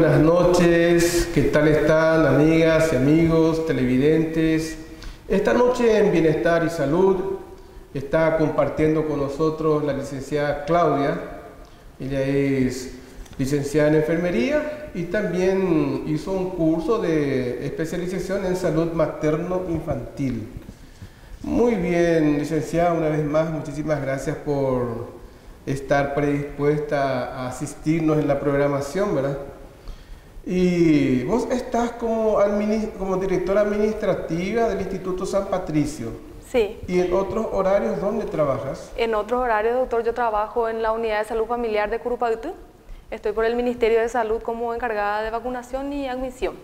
Buenas noches, ¿qué tal están amigas y amigos, televidentes? Esta noche en Bienestar y Salud está compartiendo con nosotros la licenciada Claudia. Ella es licenciada en enfermería y también hizo un curso de especialización en salud materno-infantil. Muy bien, licenciada, una vez más, muchísimas gracias por estar predispuesta a asistirnos en la programación, ¿verdad? Y vos estás como directora administrativa del Instituto San Patricio. Sí. ¿Y en otros horarios dónde trabajas? En otros horarios, doctor, yo trabajo en la Unidad de Salud Familiar de Curupayutú. Estoy por el Ministerio de Salud como encargada de vacunación y admisión.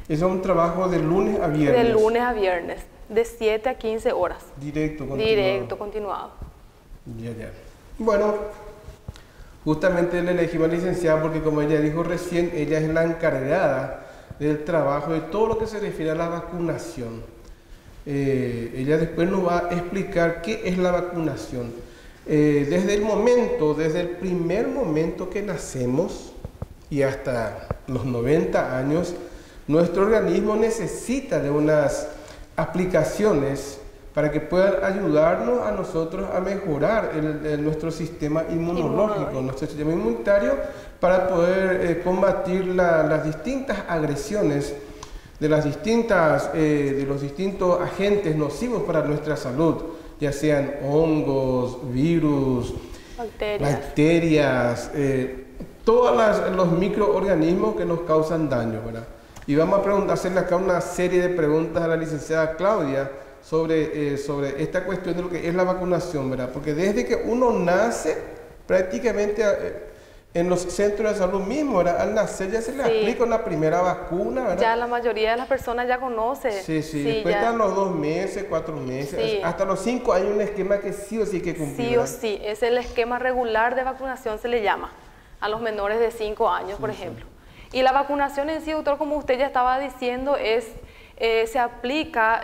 Es un trabajo de lunes a viernes. De lunes a viernes, de 7 a 15 horas. Directo, continuado. Directo, continuado. Ya. Bueno, justamente le elegimos a licenciada porque, como ella dijo recién, ella es la encargada del trabajo de todo lo que se refiere a la vacunación. Ella después nos va a explicar qué es la vacunación. Desde el primer momento que nacemos y hasta los 90 años, nuestro organismo necesita de unas aplicaciones para que puedan ayudarnos a nosotros a mejorar nuestro sistema inmunológico, nuestro sistema inmunitario, para poder combatir las distintas agresiones de los distintos agentes nocivos para nuestra salud, ya sean hongos, virus, bacterias, todos los microorganismos que nos causan daño, ¿verdad? Y vamos a hacerle acá una serie de preguntas a la licenciada Claudia sobre esta cuestión de lo que es la vacunación, ¿verdad? Porque desde que uno nace, prácticamente en los centros de salud mismos, ¿verdad? Al nacer ya se le aplica una primera vacuna, ¿verdad? Ya la mayoría de las personas ya conoce. Sí. Después están los 2 meses, 4 meses, hasta los 5 hay un esquema que sí o sí hay que cumplir. Sí o sí, es el esquema regular de vacunación, se le llama a los menores de 5 años, por ejemplo. Y la vacunación en sí, doctor, como usted ya estaba diciendo, se aplica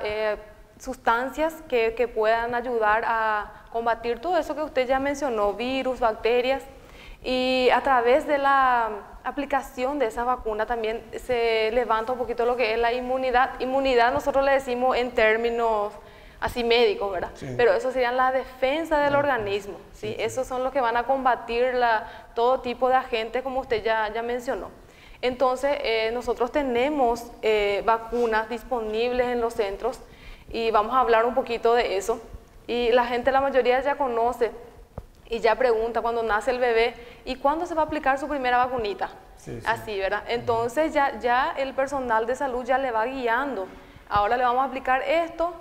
sustancias que puedan ayudar a combatir todo eso que usted ya mencionó, virus, bacterias, y a través de la aplicación de esa vacuna también se levanta un poquito lo que es la inmunidad. Inmunidad nosotros le decimos en términos así médicos, ¿verdad? Sí. Pero eso sería la defensa del organismo, ¿sí? Esos son los que van a combatir todo tipo de agentes, como usted ya mencionó. Entonces, nosotros tenemos vacunas disponibles en los centros y vamos a hablar un poquito de eso. Y la mayoría ya conoce y ya pregunta cuando nace el bebé, ¿y cuándo se va a aplicar su primera vacunita? Sí. Así, ¿verdad? Entonces, ya el personal de salud ya le va guiando. Ahora le vamos a aplicar esto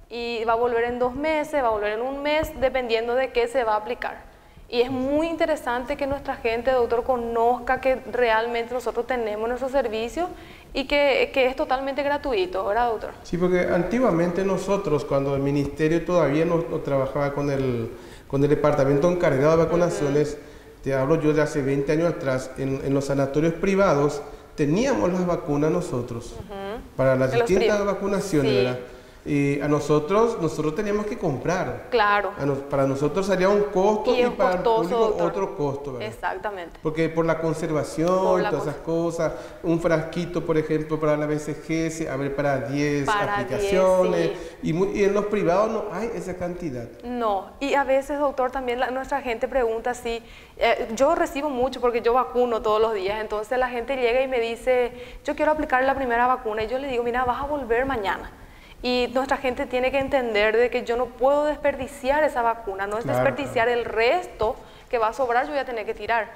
y va a volver en 2 meses, va a volver en 1 mes, dependiendo de qué se va a aplicar. Y es muy interesante que nuestra gente, doctor, conozca que realmente nosotros tenemos nuestro servicio y que es totalmente gratuito, ¿verdad, doctor? Sí, porque antiguamente nosotros, cuando el ministerio todavía no trabajaba con el departamento encargado de vacunaciones, te hablo yo de hace 20 años atrás, en los sanatorios privados teníamos las vacunas nosotros, para las distintas vacunaciones, ¿verdad? Y nosotros teníamos que comprar. Claro. Para nosotros salía un costo y para el público otro costo, ¿verdad? Exactamente. Porque por la conservación, todas esas cosas, un frasquito, por ejemplo, para la BCG, se abre para 10 aplicaciones. 10, sí. Y en los privados no hay esa cantidad. No, y a veces, doctor, también nuestra gente pregunta si... yo recibo mucho porque yo vacuno todos los días, entonces la gente llega y me dice, yo quiero aplicar la primera vacuna, y yo le digo, mira, vas a volver mañana. Y nuestra gente tiene que entender de que yo no puedo desperdiciar esa vacuna, no es desperdiciar el resto que va a sobrar, yo voy a tener que tirar.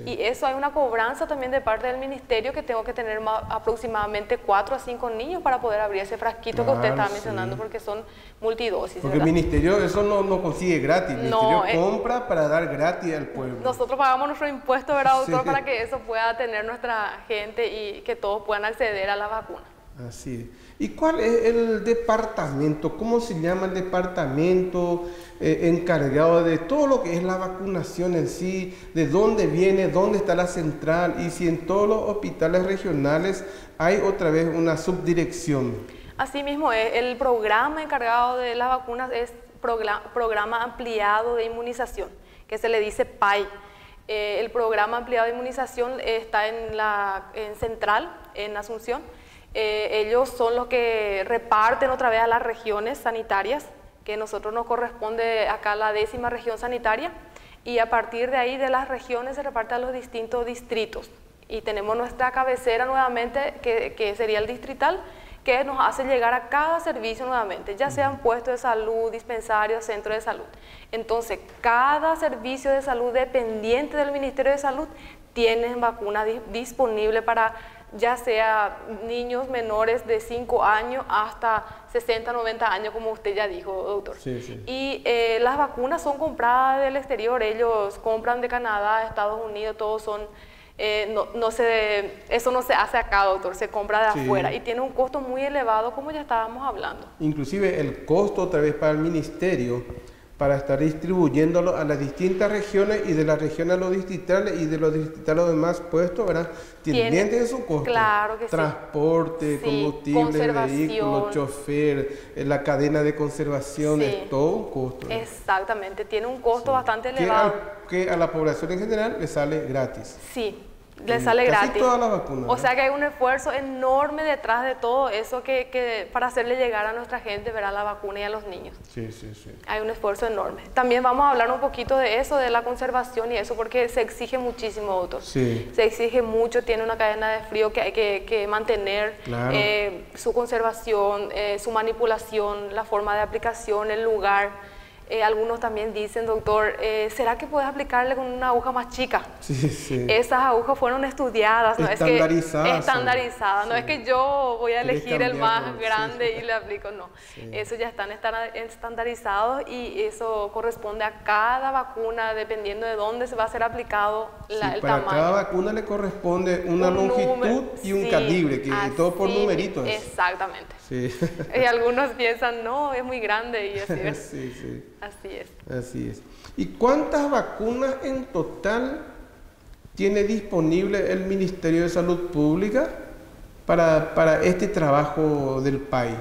Y eso hay una cobranza también de parte del ministerio, que tengo que tener aproximadamente 4 a 5 niños para poder abrir ese frasquito que usted estaba mencionando, porque son multidosis. Porque ¿verdad? El ministerio eso no consigue gratis, el ministerio compra para dar gratis al pueblo. Nosotros pagamos nuestro impuesto, ¿verdad, doctor? Para que eso pueda tener nuestra gente y que todos puedan acceder a la vacuna. Así es. ¿Y cuál es el departamento? ¿Cómo se llama el departamento encargado de todo lo que es la vacunación en sí? ¿De dónde viene? ¿Dónde está la central? Y si en todos los hospitales regionales hay otra vez una subdirección. Asimismo, el programa encargado de las vacunas es programa ampliado de inmunización, que se le dice PAI. El programa ampliado de inmunización está en Central, en Asunción. Ellos son los que reparten otra vez a las regiones sanitarias, que a nosotros nos corresponde acá la 10ª región sanitaria, y a partir de ahí de las regiones se reparte a los distintos distritos. Y tenemos nuestra cabecera nuevamente, que sería el distrital, que nos hace llegar a cada servicio nuevamente, ya sean puestos de salud, dispensarios, centros de salud. Entonces, cada servicio de salud dependiente del Ministerio de Salud tiene vacuna disponible para ya sea niños menores de 5 años hasta 60, 90 años, como usted ya dijo, doctor. Sí, sí. Y las vacunas son compradas del exterior, ellos compran de Canadá, Estados Unidos, todos son... eso no se hace acá, doctor, se compra de afuera y tiene un costo muy elevado, como ya estábamos hablando. Inclusive el costo otra vez para el ministerio, para estar distribuyéndolo a las distintas regiones y de las regiones a los distritales y de los distritales a los demás puestos, ¿verdad? Tiene su costo. Claro que Transporte, combustible, vehículos, chofer, la cadena de conservación, es todo un costo, ¿verdad? Exactamente, tiene un costo bastante elevado. Que a la población en general le sale gratis. Sí, le sale gratis. Casi todas las vacunas. O sea que hay un esfuerzo enorme detrás de todo eso para hacerle llegar a nuestra gente, ¿verdad?, la vacuna y a los niños. Sí, sí, sí. Hay un esfuerzo enorme. También vamos a hablar un poquito de eso, de la conservación y eso, porque se exige muchísimo, doctor. Sí. Se exige mucho, tiene una cadena de frío que hay que mantener, claro. Su conservación, su manipulación, la forma de aplicación, el lugar. Algunos también dicen, doctor, ¿será que puedes aplicarle con una aguja más chica? Sí, sí. Esas agujas fueron estudiadas, ¿no? Estandarizadas. No es que yo voy a elegir el más grande y le aplico, no. Sí. Eso ya están estandarizados y eso corresponde a cada vacuna, dependiendo de dónde se va a ser aplicado el tamaño. Para cada vacuna le corresponde una longitud y un calibre, que todo por numeritos. Exactamente. Sí. Y algunos piensan, no, es muy grande y así es. Sí, sí. Así es. Así es. ¿Y cuántas vacunas en total tiene disponible el Ministerio de Salud Pública para este trabajo del país?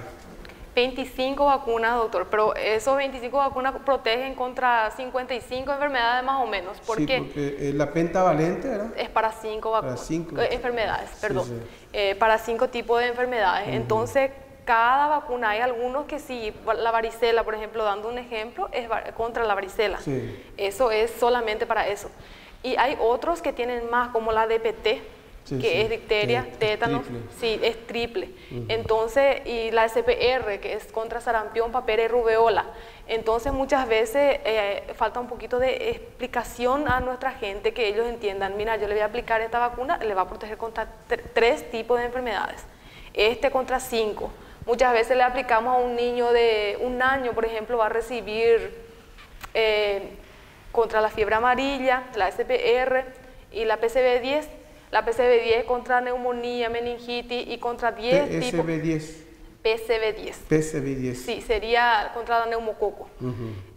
25 vacunas, doctor, pero esos 25 vacunas protegen contra 55 enfermedades más o menos. Sí, porque la pentavalente, ¿verdad? Es para 5 vacunas. Para 5 enfermedades, perdón. Sí. Para 5 tipos de enfermedades. Entonces, cada vacuna, hay algunos que sí, la varicela, por ejemplo, dando un ejemplo, es contra la varicela. Sí. Eso es solamente para eso. Y hay otros que tienen más, como la DPT, que es difteria, tétanos, es triple. Entonces, y la SPR, que es contra sarampión, papera y rubeola. Entonces, muchas veces falta un poquito de explicación a nuestra gente, que ellos entiendan, mira, yo le voy a aplicar esta vacuna, le va a proteger contra 3 tipos de enfermedades. Contra 5. Muchas veces le aplicamos a un niño de 1 año, por ejemplo, va a recibir contra la fiebre amarilla, la SPR y la PCV10. La PCV10 contra neumonía, meningitis y contra 10 tipos. PCV10. PCV10. Sí, sería contra la neumococo.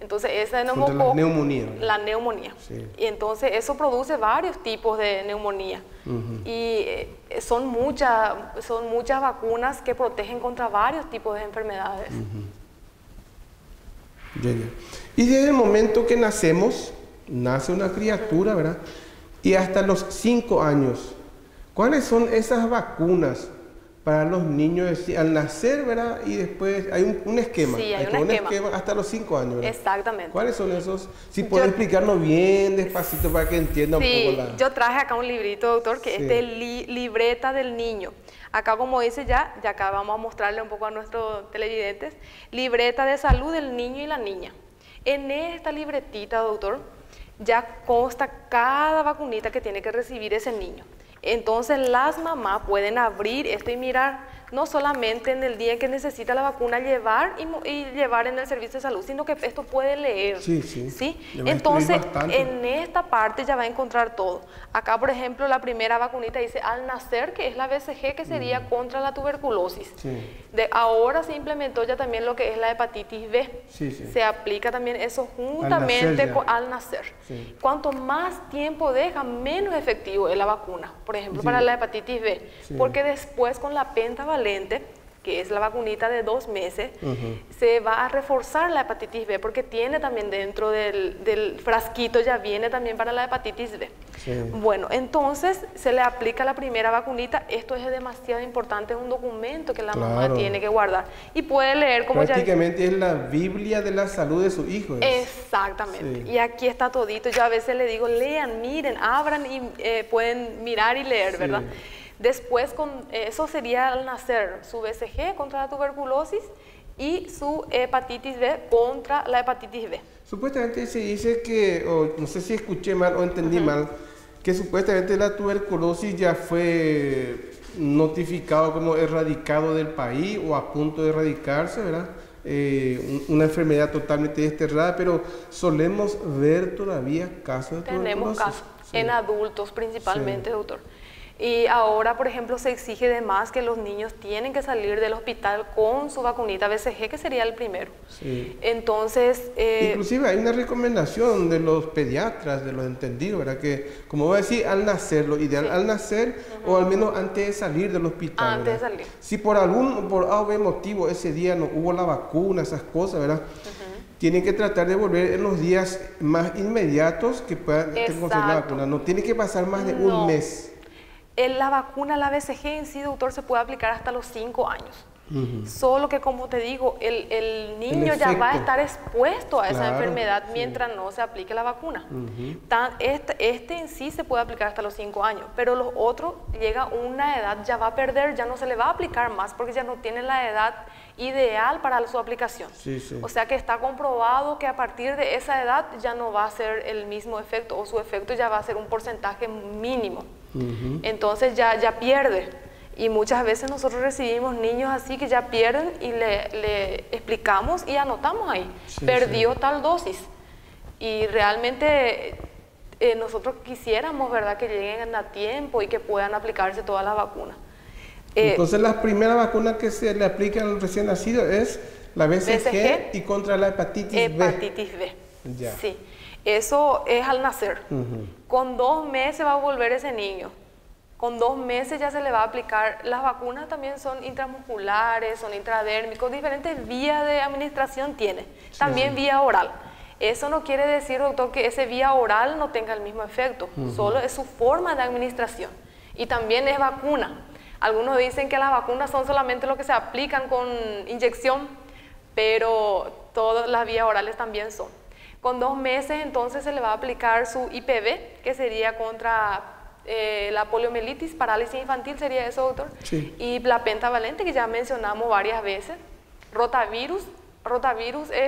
Entonces, esa neumococo... Contra la neumonía. La neumonía. Sí. Y entonces, eso produce varios tipos de neumonía. Y son muchas vacunas que protegen contra varios tipos de enfermedades. Y desde el momento que nacemos, nace una criatura, ¿verdad? Y hasta los 5 años, ¿cuáles son esas vacunas para los niños al nacer, verdad? Y después hay un esquema. Sí, hay un esquema hasta los 5 años, ¿verdad? Exactamente. ¿Cuáles son esos? Si puedes explicarlo bien despacito para que entienda un poco la... Yo traje acá un librito, doctor, que es de libreta del niño. Acá, como dice ya acá vamos a mostrarle un poco a nuestros televidentes, libreta de salud del niño y la niña. En esta libretita, doctor, ya consta cada vacunita que tiene que recibir ese niño. Entonces las mamás pueden abrir esto y mirar, no solamente en el día en que necesita la vacuna llevar y llevar en el servicio de salud, sino que esto puede leer. ¿Sí? Entonces, en esta parte ya va a encontrar todo. Acá, por ejemplo, la primera vacunita dice al nacer, que es la BCG, que sería contra la tuberculosis. Ahora se implementó ya también lo que es la hepatitis B. Se aplica también eso juntamente al nacer. Cuanto más tiempo deja, menos efectivo es la vacuna. Por ejemplo, para la hepatitis B, porque después con la pentavalente que es la vacunita de 2 meses, se va a reforzar la hepatitis B, porque tiene también dentro del frasquito, ya viene también para la hepatitis B. Sí. Bueno, entonces se le aplica la primera vacunita. Esto es demasiado importante, es un documento que la mamá tiene que guardar. Y puede leer como prácticamente es la Biblia de la salud de su hijo. Exactamente. Sí. Y aquí está todito. Yo a veces le digo, lean, miren, abran y pueden mirar y leer, sí. ¿verdad? Después, eso sería al nacer, su BCG contra la tuberculosis y su hepatitis B contra la hepatitis B. Supuestamente se dice que, o no sé si escuché mal o entendí mal, que supuestamente la tuberculosis ya fue notificado como erradicado del país o a punto de erradicarse, ¿verdad? Una enfermedad totalmente desterrada, pero solemos ver todavía casos de tuberculosis. Tenemos casos, sí. En adultos principalmente, sí. Doctor. Y ahora, por ejemplo, se exige de más que los niños tienen que salir del hospital con su vacunita BCG, que sería el primero. Sí. Entonces... inclusive hay una recomendación de los pediatras, de los entendidos, ¿verdad? Que, como voy a decir, al nacer, lo ideal al nacer o al menos antes de salir del hospital. Antes de salir. Si por A o B motivo ese día no hubo la vacuna, esas cosas, ¿verdad? Tienen que tratar de volver en los días más inmediatos que puedan conseguir la vacuna. No tiene que pasar más de un mes. La vacuna, la BCG en sí, doctor, se puede aplicar hasta los 5 años. Solo que, como te digo, el niño ya va a estar expuesto a esa enfermedad mientras no se aplique la vacuna. Este en sí se puede aplicar hasta los 5 años, pero los otros llega a una edad, ya va a perder, ya no se le va a aplicar más porque ya no tiene la edad ideal para su aplicación. O sea que está comprobado que a partir de esa edad ya no va a ser el mismo efecto, o su efecto ya va a ser un porcentaje mínimo. Entonces ya pierde. Y muchas veces nosotros recibimos niños así que ya pierden y le explicamos y anotamos ahí, perdió tal dosis. Y realmente nosotros quisiéramos, ¿verdad?, que lleguen a tiempo y que puedan aplicarse todas las vacunas. Entonces la primera vacuna que se le aplica al recién nacido es la BCG y contra la hepatitis B. Hepatitis B, sí. Eso es al nacer. Con 2 meses va a volver ese niño. Con 2 meses ya se le va a aplicar. Las vacunas también son intramusculares, son intradérmicos, diferentes vías de administración tiene. También vía oral. Eso no quiere decir, doctor, que ese vía oral no tenga el mismo efecto. Solo es su forma de administración. Y también es vacuna. Algunos dicen que las vacunas son solamente lo que se aplican con inyección, pero todas las vías orales también son. Con 2 meses entonces se le va a aplicar su IPV, que sería contra la poliomielitis, parálisis infantil, sería eso, doctor. Y la pentavalente, que ya mencionamos varias veces. Rotavirus,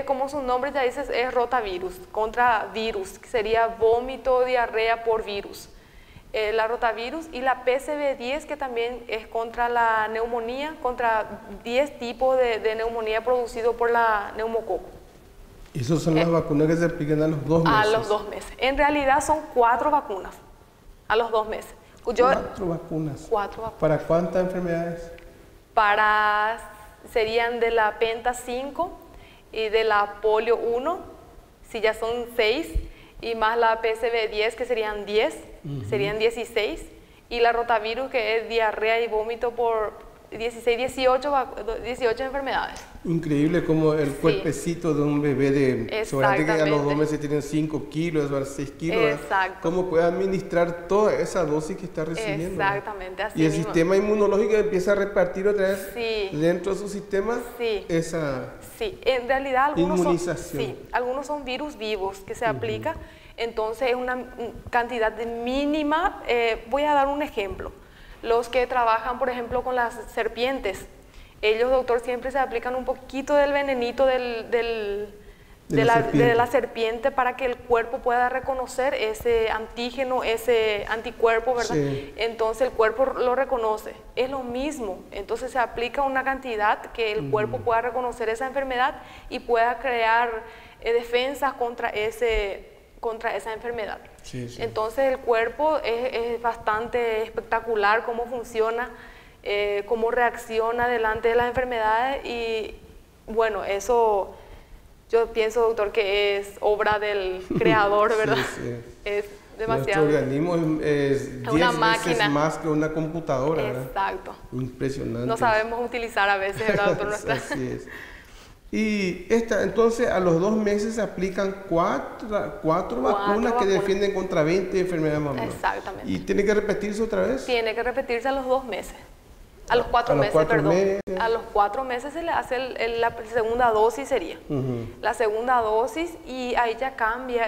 como su nombre ya dice, es rotavirus, contra virus, que sería vómito, diarrea por virus. La rotavirus y la PCV10, que también es contra la neumonía, contra 10 tipos de neumonía producido por la neumococo. ¿Y esas son las vacunas que se aplican a los 2 meses? A los 2 meses. En realidad son 4 vacunas a los 2 meses. 4 vacunas. 4 vacunas. ¿Para cuántas enfermedades? Serían de la Penta 5 y de la Polio 1, si ya son 6, y más la PCV10, que serían 10, serían 16, y la rotavirus, que es diarrea y vómito por 18 enfermedades. Increíble como el cuerpecito de un bebé de... Sobre que a los 2 meses tienen 5 kilos, a 6 kilos. Exacto. Cómo puede administrar toda esa dosis que está recibiendo. Exactamente, así y el mismo. Sistema inmunológico empieza a repartir otra vez dentro de su sistema esa en realidad inmunización. Algunos son virus vivos que se aplica, entonces es una cantidad mínima. Voy a dar un ejemplo. Los que trabajan, por ejemplo, con las serpientes, ellos, doctor, siempre se aplican un poquito del venenito de la serpiente para que el cuerpo pueda reconocer ese antígeno, ese anticuerpo, ¿verdad? Entonces el cuerpo lo reconoce. Es lo mismo. Entonces se aplica una cantidad que el cuerpo pueda reconocer esa enfermedad y pueda crear defensas contra esa enfermedad. Entonces el cuerpo es bastante espectacular cómo funciona, cómo reacciona delante de las enfermedades, y bueno, eso yo pienso, doctor, que es obra del creador, ¿verdad? demasiado. Nuestro organismo es 10 una veces máquina. más que una computadora, ¿verdad? Exacto. Impresionante. No sabemos utilizar a veces, ¿verdad, doctor? Así es. Y entonces a los 2 meses se aplican cuatro vacunas que defienden contra 20 enfermedades más o menos. Exactamente. ¿Y tiene que repetirse otra vez? Tiene que repetirse a los 2 meses. A los 4 A los meses, 4 perdón. meses. A los 4 meses se le hace la segunda dosis sería. La segunda dosis y ahí ya cambia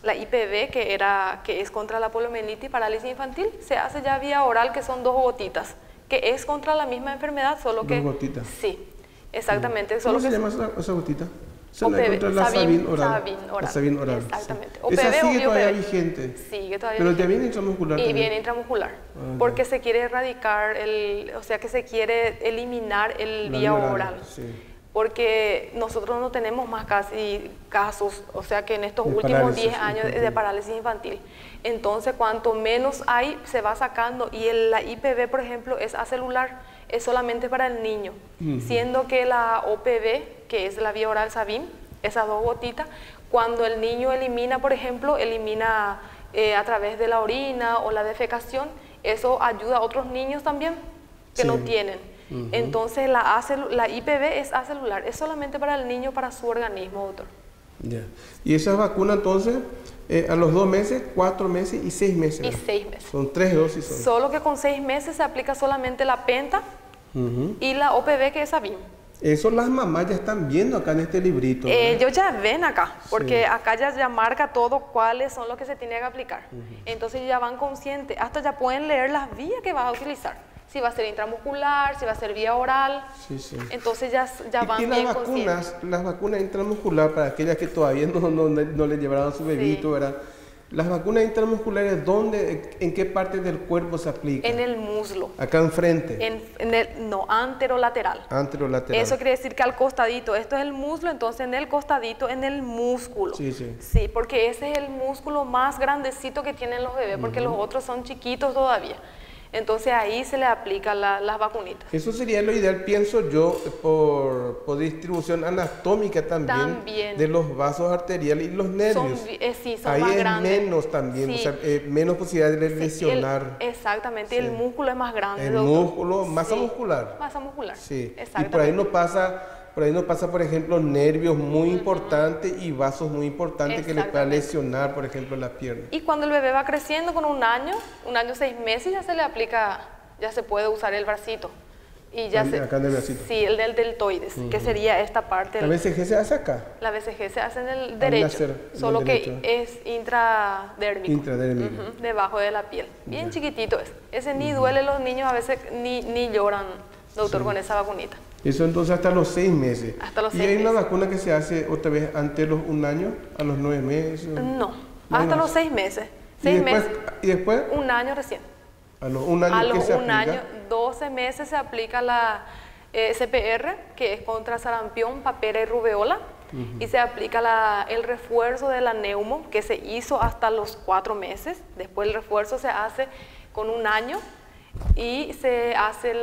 la IPV que es contra la poliomielitis y parálisis infantil. Se hace ya vía oral, que son 2 gotitas, que es contra la misma enfermedad, solo que... 2 gotitas. Sí, exactamente. ¿Cómo Solo se que llama esa gotita? OPV, contra la Sabin oral. oral. La Sabin oral. Exactamente. Sí. OPV Esa sigue o todavía IPV. vigente. Sigue todavía Pero vigente. ya viene intramuscular Y también. viene intramuscular, ya. porque se quiere erradicar, o sea que se quiere eliminar el La vía vía oral. sí. Porque nosotros no tenemos más casi casos, o sea que en estos De últimos parálisis 10 años infantil. de parálisis infantil. Entonces, cuanto menos hay, se va sacando. Y la IPV, por ejemplo, es acelular, es solamente para el niño. Siendo que la OPV, que es la vía oral Sabin, esas 2 gotitas, cuando el niño elimina, por ejemplo, elimina a través de la orina o la defecación, eso ayuda a otros niños también que Sí. no tienen. Entonces la IPV es acelular, es solamente para el niño, para su organismo, doctor. Ya. Y esas vacunas entonces, a los 2 meses, 4 meses y 6 meses. Y ¿verdad? 6 meses. Son 3 dosis. Solo que con 6 meses se aplica solamente la penta y la OPV, que es Sabin. Eso las mamás ya están viendo acá en este librito. ¿verdad? Ellos ya ven acá, porque acá ya marca todo cuáles son los que se tiene que aplicar. Entonces ya van conscientes, hasta ya pueden leer las vías que vas a utilizar. Si va a ser intramuscular, si va a ser vía oral. Sí, sí. Entonces ya van Y bien conscientes. las vacunas intramusculares, para aquellas que todavía no le llevaron a su bebito, ¿verdad? Las vacunas intramusculares, ¿en qué parte del cuerpo se aplican? En el muslo. Acá enfrente. No, anterolateral. Anterolateral. Eso quiere decir que al costadito, esto es el muslo, entonces en el costadito, en el músculo. Sí, sí. Sí, porque ese es el músculo más grandecito que tienen los bebés, porque los otros son chiquitos todavía. Entonces ahí se le aplican las vacunitas. Eso sería lo ideal, pienso yo, por distribución anatómica también, de los vasos arteriales y los nervios. Son ahí más es grandes. menos también, Sí. o sea, menos posibilidad de lesionar. Exactamente, Sí. el músculo es más grande. El doctor. músculo, masa Sí. muscular. Masa muscular. Sí. Y Exactamente. por ahí no pasa, por ejemplo, nervios muy importantes y vasos muy importantes que le puedan Exactamente. lesionar, por ejemplo, la pierna. Y cuando el bebé va creciendo con un año, 6 meses, ya se le aplica, ya se puede usar el bracito. Y ya Acá en el bracito. Sí, el del deltoides, que sería esta parte. La BCG se hace acá. La BCG se hace en el derecho, nacer, en el solo derecho. que es intradérmico. Intradérmico. Debajo de la piel. Bien chiquitito es. Ese ni duele, los niños a veces ni lloran, doctor, con esa vacunita. Eso entonces hasta los 6 meses. Hasta los ¿Y 6 hay una meses. vacuna que se hace otra vez antes de los 1 año, a los 9 meses? No, No hay hasta más. los 6 meses. ¿Y 6 después, meses, y después? 1 año recién. A los 1 año A que los se 1 aplica. año, 12 meses se aplica la CPR, que es contra sarampión, papera y rubeola, y se aplica el refuerzo de la neumo, que se hizo hasta los 4 meses. Después el refuerzo se hace con 1 año y se hace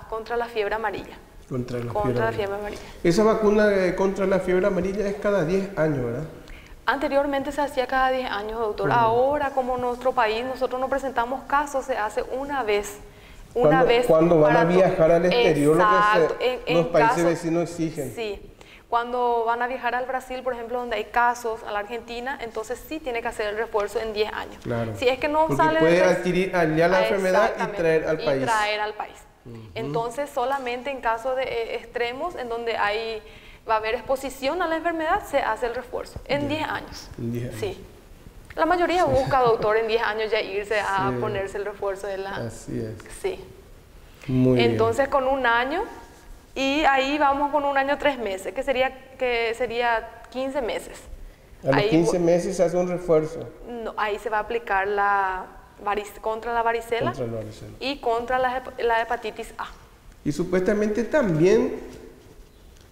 contra la fiebre amarilla. Contra la Fiebre amarilla. Esa vacuna contra la fiebre amarilla es cada 10 años, ¿verdad? Anteriormente se hacía cada 10 años, doctor. Ahora, como en nuestro país nosotros no presentamos casos, se hace una vez. Cuando van a para viajar al exterior, Exacto. lo que En los países casos- vecinos exigen. Sí. Cuando van a viajar al Brasil, por ejemplo, donde hay casos, a la Argentina, entonces sí tiene que hacer el refuerzo en 10 años. Claro. Si es que no Porque sale puede del adquirir allá la enfermedad y Exactamente. traer al país. Y traer al país. Entonces, solamente en casos de extremos, en donde va a haber exposición a la enfermedad, se hace el refuerzo en 10 años. En 10 años. Sí. La mayoría busca, doctor, en 10 años ya irse a Sí. ponerse el refuerzo de la... Así es. Sí. Muy bien. Entonces, con 1 año, y ahí vamos con 1 año 3 meses, que sería 15 meses. A los Ahí 15 meses se hace un refuerzo No, ahí se va a aplicar contra la varicela contra la varicela. y contra la hepatitis A. Y supuestamente también,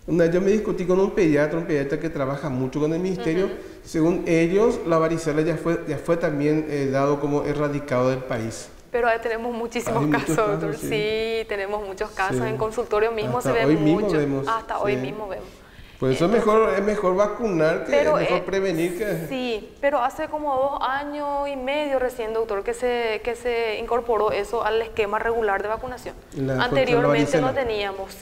yo me discutí con un pediatra que trabaja mucho con el ministerio. Según ellos, la varicela ya fue también dado como erradicado del país. Pero ahí tenemos muchísimos Hay muchos casos, doctor. casos, sí. Sí, tenemos muchos casos. Sí. En consultorio mismo Hasta se ve hoy mismo mucho. vemos, Hasta sí. hoy mismo vemos. Por eso es mejor vacunar, es mejor prevenir que... Sí, pero hace como 2 años y medio recién, doctor, que se incorporó eso al esquema regular de vacunación. Anteriormente no teníamos,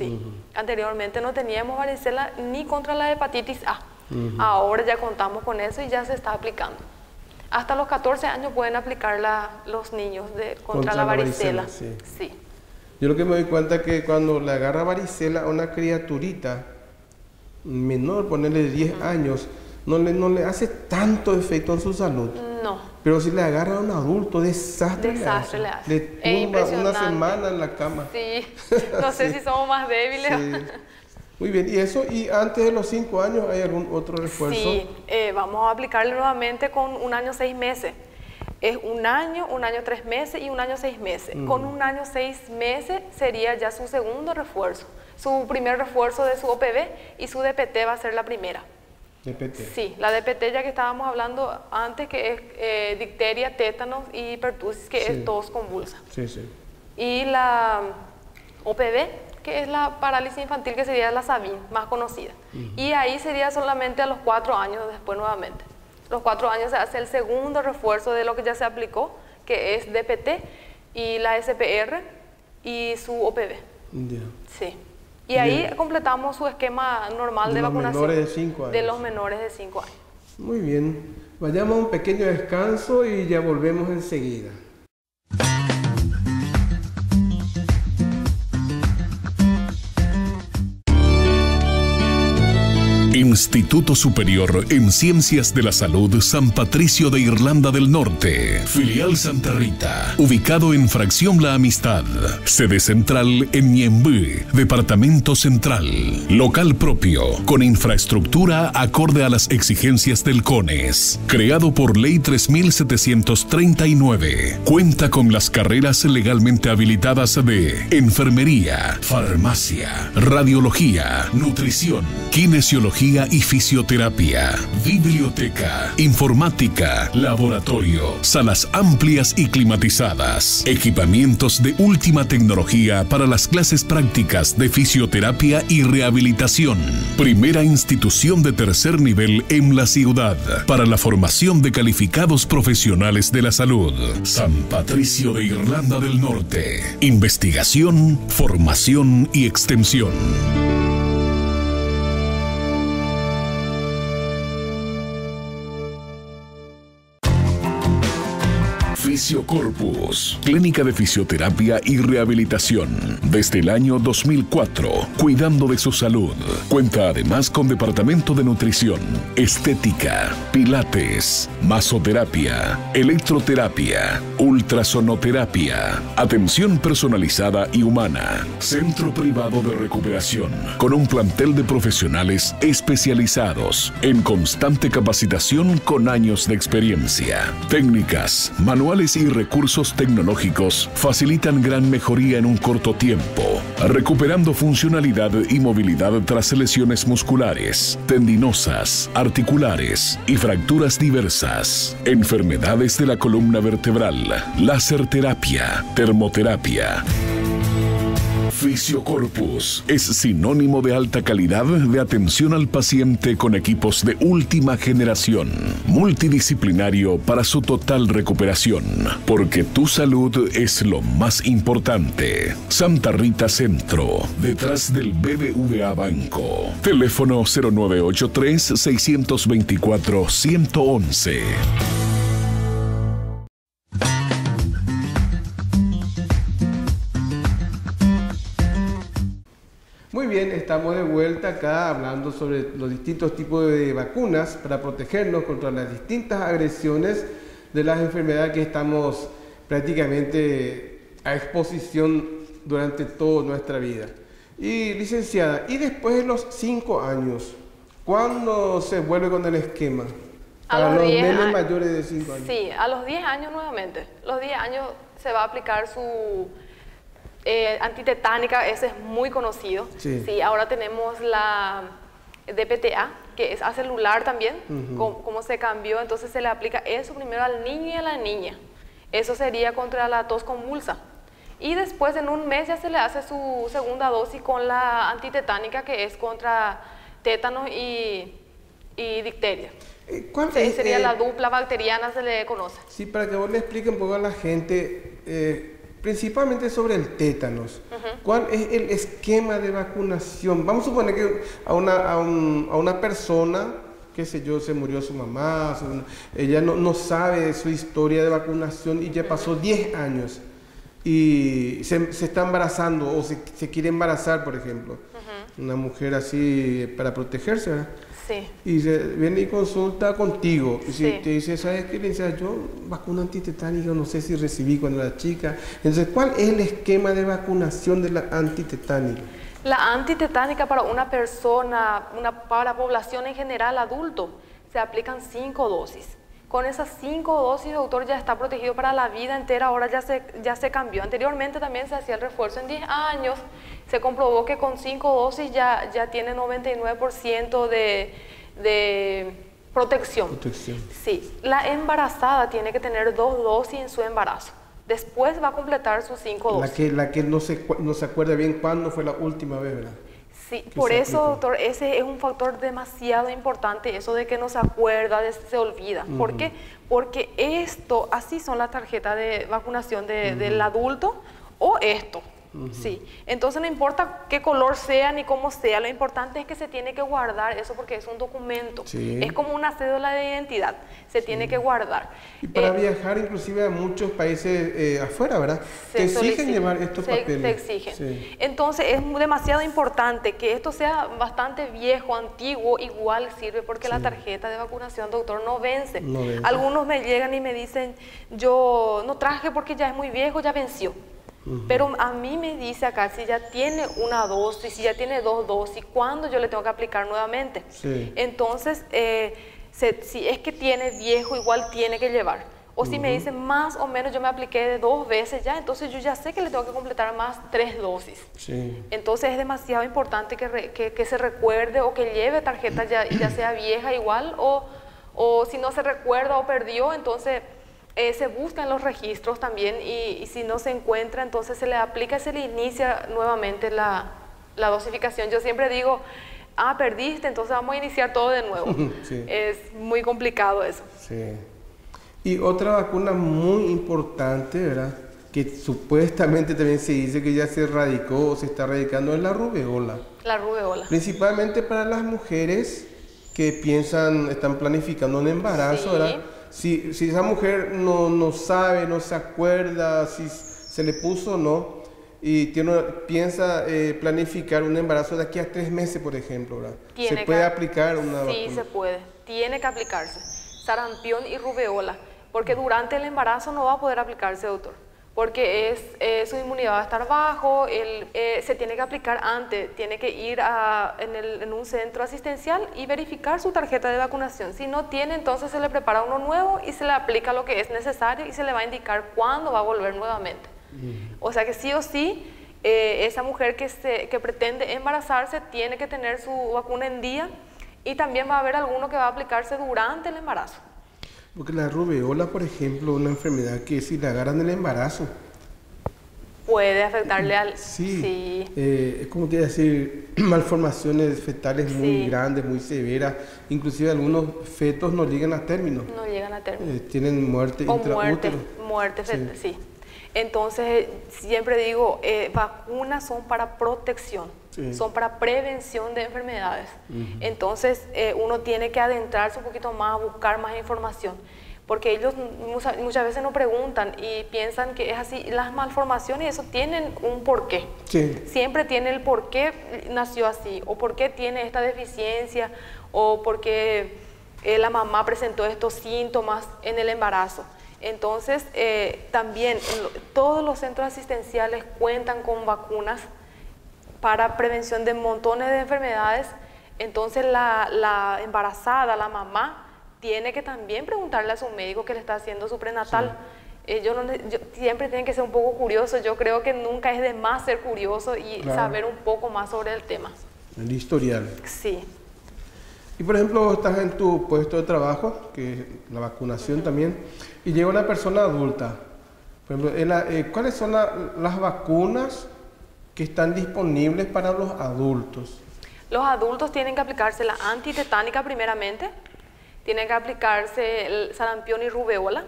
Anteriormente no teníamos varicela ni contra la hepatitis A. Ahora ya contamos con eso y ya se está aplicando. Hasta los 14 años pueden aplicar los niños contra la varicela. Sí. Yo lo que me doy cuenta es que cuando le agarra varicela a una criaturita menor, ponerle 10 años, no le hace tanto efecto en su salud. No. Pero si le agarra a un adulto, desastre le hace. Le tumba una semana en la cama. Sí, no sé si somos más débiles. Sí. Muy bien, y antes de los 5 años hay algún otro refuerzo? Sí, vamos a aplicarle nuevamente con 1 año 6 meses. Es 1 año, 1 año 3 meses y 1 año 6 meses. Con 1 año 6 meses sería ya su segundo refuerzo. Su primer refuerzo de su OPV y su DPT va a ser la primera. DPT. Sí, la DPT ya que estábamos hablando antes, que es difteria, tétanos y pertussis, que es tos convulsa. Y la OPV, que es la parálisis infantil, que sería la SABIN, más conocida. Y ahí sería solamente a los 4 años después nuevamente. Los 4 años se hace el segundo refuerzo de lo que ya se aplicó, que es DPT y la SPR y su OPV. Sí. Y ahí completamos su esquema normal de vacunación de 5 años. De los menores de 5 años. Muy bien. Vayamos a un pequeño descanso y ya volvemos enseguida. Instituto Superior en Ciencias de la Salud San Patricio de Irlanda del Norte, filial Santa Rita, ubicado en Fracción La Amistad, sede central en Ñemby, Departamento Central, local propio, con infraestructura acorde a las exigencias del CONES, creado por Ley 3739, cuenta con las carreras legalmente habilitadas de Enfermería, Farmacia, Radiología, Nutrición, Kinesiología y Fisioterapia, Biblioteca, Informática, Laboratorio, salas amplias y climatizadas, equipamientos de última tecnología para las clases prácticas de fisioterapia y rehabilitación. Primera institución de tercer nivel en la ciudad para la formación de calificados profesionales de la salud. San Patricio de Irlanda del Norte. Investigación, formación y extensión. Fisiocorpus, clínica de fisioterapia y rehabilitación. Desde el año 2004, cuidando de su salud. Cuenta además con departamento de nutrición, estética, pilates, masoterapia, electroterapia, ultrasonoterapia, atención personalizada y humana. Centro privado de recuperación, con un plantel de profesionales especializados en constante capacitación con años de experiencia. Técnicas, manuales y recursos tecnológicos facilitan gran mejoría en un corto tiempo, recuperando funcionalidad y movilidad tras lesiones musculares, tendinosas, articulares y fracturas diversas, enfermedades de la columna vertebral, láser terapia, termoterapia. Fisiocorpus es sinónimo de alta calidad de atención al paciente con equipos de última generación, multidisciplinario para su total recuperación, porque tu salud es lo más importante. Santa Rita Centro, detrás del BBVA Banco. Teléfono 0983-624-111. Muy bien, estamos de vuelta acá hablando sobre los distintos tipos de vacunas para protegernos contra las distintas agresiones de las enfermedades que estamos prácticamente a exposición durante toda nuestra vida. Y licenciada, y después de los 5 años, ¿cuándo se vuelve con el esquema? Para los nenes mayores de 5 años. Sí, a los 10 años nuevamente. Los 10 años se va a aplicar su antitetánica, ese es muy conocido. Sí, ahora tenemos la DPTA, que es acelular también, como se cambió, entonces se le aplica eso primero al niño y a la niña. Eso sería contra la tos convulsa. Y después en un mes ya se le hace su segunda dosis con la antitetánica, que es contra tétanos y difteria. ¿Cuál Sería la dupla bacteriana, se le conoce. Sí, para que vos le expliques un poco a la gente, principalmente sobre el tétanos. ¿Cuál es el esquema de vacunación? Vamos a suponer que a una persona, qué sé yo, se murió su mamá, ella no sabe su historia de vacunación y ya pasó 10 años y se está embarazando o se quiere embarazar, por ejemplo. Una mujer así para protegerse, ¿verdad? Sí. Y viene y consulta contigo. Y si Sí. te dice, ¿sabes qué? Le dice, yo vacuna antitetánica, no sé si recibí cuando era chica. Entonces, ¿cuál es el esquema de vacunación de la antitetánica? La antitetánica para una persona, para la población en general, adulto, se aplican 5 dosis. Con esas 5 dosis, doctor, ya está protegido para la vida entera, ahora ya se cambió. Anteriormente también se hacía el refuerzo en 10 años, se comprobó que con 5 dosis ya tiene 99% de protección. Sí, la embarazada tiene que tener 2 dosis en su embarazo. Después va a completar sus 5 dosis. La que no se acuerda bien cuándo fue la última vez, ¿verdad? Sí, por eso, doctor, ese es un factor demasiado importante, eso de que no se acuerda, se olvida. ¿Por qué? Porque esto, así son las tarjetas de vacunación del adulto o esto. Sí, entonces no importa qué color sea ni cómo sea, lo importante es que se tiene que guardar eso porque es un documento, es como una cédula de identidad, se tiene que guardar. Y para viajar inclusive a muchos países afuera, ¿verdad? Te exigen llevar estos papeles. Se exigen. Sí. Entonces es demasiado importante que esto sea bastante viejo, antiguo, igual sirve porque la tarjeta de vacunación, doctor, no vence. Algunos me llegan y me dicen, yo no traje porque ya es muy viejo, ya venció. Pero a mí me dice acá si ya tiene una dosis, si ya tiene 2 dosis, ¿cuándo yo le tengo que aplicar nuevamente? Sí. Entonces, si es que tiene viejo, igual tiene que llevar. O si me dicen más o menos yo me apliqué de 2 veces ya, entonces yo ya sé que le tengo que completar más 3 dosis. Sí. Entonces es demasiado importante que se recuerde o que lleve tarjeta ya sea vieja igual o si no se recuerda o perdió, entonces... se busca en los registros también y si no se encuentra, entonces se le aplica, se le inicia nuevamente la dosificación. Yo siempre digo, perdiste, entonces vamos a iniciar todo de nuevo. Sí. Es muy complicado eso. Sí. Y otra vacuna muy importante, ¿verdad? Que supuestamente también se dice que ya se erradicó o se está erradicando es la rubeola. La rubeola. Principalmente para las mujeres que están planificando un embarazo, sí. ¿Verdad? Si esa mujer no sabe, no se acuerda si se le puso o no, y piensa planificar un embarazo de aquí a 3 meses, por ejemplo, ¿verdad? ¿Se puede aplicar una vacuna? Sí, se puede. Tiene que aplicarse. Sarampión y rubeola. Porque durante el embarazo no va a poder aplicarse, doctor. Porque su inmunidad va a estar bajo, se tiene que aplicar antes, tiene que ir en un centro asistencial y verificar su tarjeta de vacunación. Si no tiene, entonces se le prepara uno nuevo y se le aplica lo que es necesario y se le va a indicar cuándo va a volver nuevamente. O sea que sí o sí, esa mujer que pretende embarazarse tiene que tener su vacuna en día y también va a haber alguno que va a aplicarse durante el embarazo. Porque la rubeola, por ejemplo, una enfermedad que si la agarran en el embarazo... Puede afectarle al... Sí. Es como te iba a decir, malformaciones fetales muy grandes, muy severas. Inclusive algunos fetos no llegan a término. No llegan a término. Tienen muerte intraútero. Muerte fetal, sí. Entonces, siempre digo, vacunas son para protección, son para prevención de enfermedades. Entonces, uno tiene que adentrarse un poquito más, buscar más información, porque ellos muchas veces nos preguntan y piensan que es así. Las malformaciones, eso tienen un porqué. Sí. Siempre tiene el por qué nació así, o por qué tiene esta deficiencia, o por qué la mamá presentó estos síntomas en el embarazo. Entonces, también todos los centros asistenciales cuentan con vacunas para prevención de montones de enfermedades. Entonces, la embarazada, la mamá, tiene que también preguntarle a su médico que le está haciendo su prenatal. Sí. Siempre tienen que ser un poco curiosos. Yo creo que nunca es de más ser curioso y saber un poco más sobre el tema. El historial. Sí. Y por ejemplo, estás en tu puesto de trabajo, que es la vacunación también, y llega una persona adulta. Por ejemplo, ¿cuáles son las vacunas que están disponibles para los adultos? Los adultos tienen que aplicarse la antitetánica primeramente, tienen que aplicarse el sarampión y rubeola,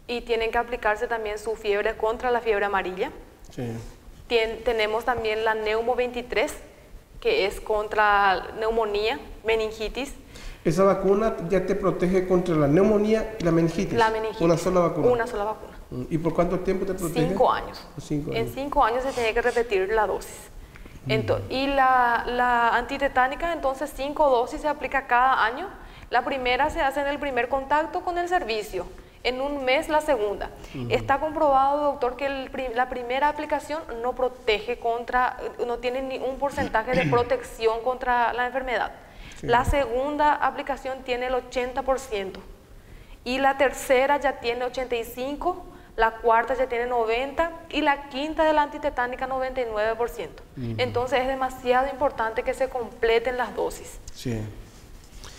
y tienen que aplicarse también su fiebre contra la fiebre amarilla. Sí. Tenemos también la Neumo 23, que es contra neumonía, meningitis. ¿Esa vacuna ya te protege contra la neumonía y la meningitis? La meningitis. ¿Una sola vacuna? Una sola vacuna. ¿Y por cuánto tiempo te protege? 5 años. 5 años. En 5 años se tiene que repetir la dosis. Y la antitetánica, entonces 5 dosis se aplica cada año. La primera se hace en el primer contacto con el servicio. En un mes la segunda. Está comprobado, doctor, que la primera aplicación no protege contra, no tiene ni un porcentaje de protección contra la enfermedad. Sí. La segunda aplicación tiene el 80% y la tercera ya tiene 85%, la cuarta ya tiene 90% y la quinta de la antitetánica 99%. Entonces es demasiado importante que se completen las dosis. Sí.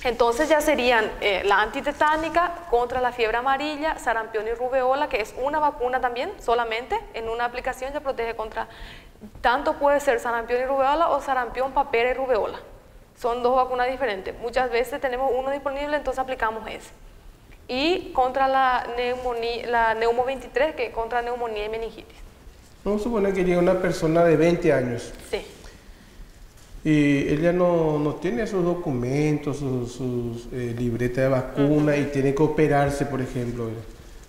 Entonces ya serían la antitetánica contra la fiebre amarilla, sarampión y rubeola, que es una vacuna también, solamente en una aplicación ya protege contra, tanto puede ser sarampión y rubeola o sarampión, papera y rubeola. Son 2 vacunas diferentes. Muchas veces tenemos uno disponible, entonces aplicamos ese. Y contra la Neumo 23, que es contra neumonía y meningitis. Vamos a suponer que llega una persona de 20 años. Sí. Y ella no tiene sus documentos, sus libretas de vacuna y tiene que operarse, por ejemplo.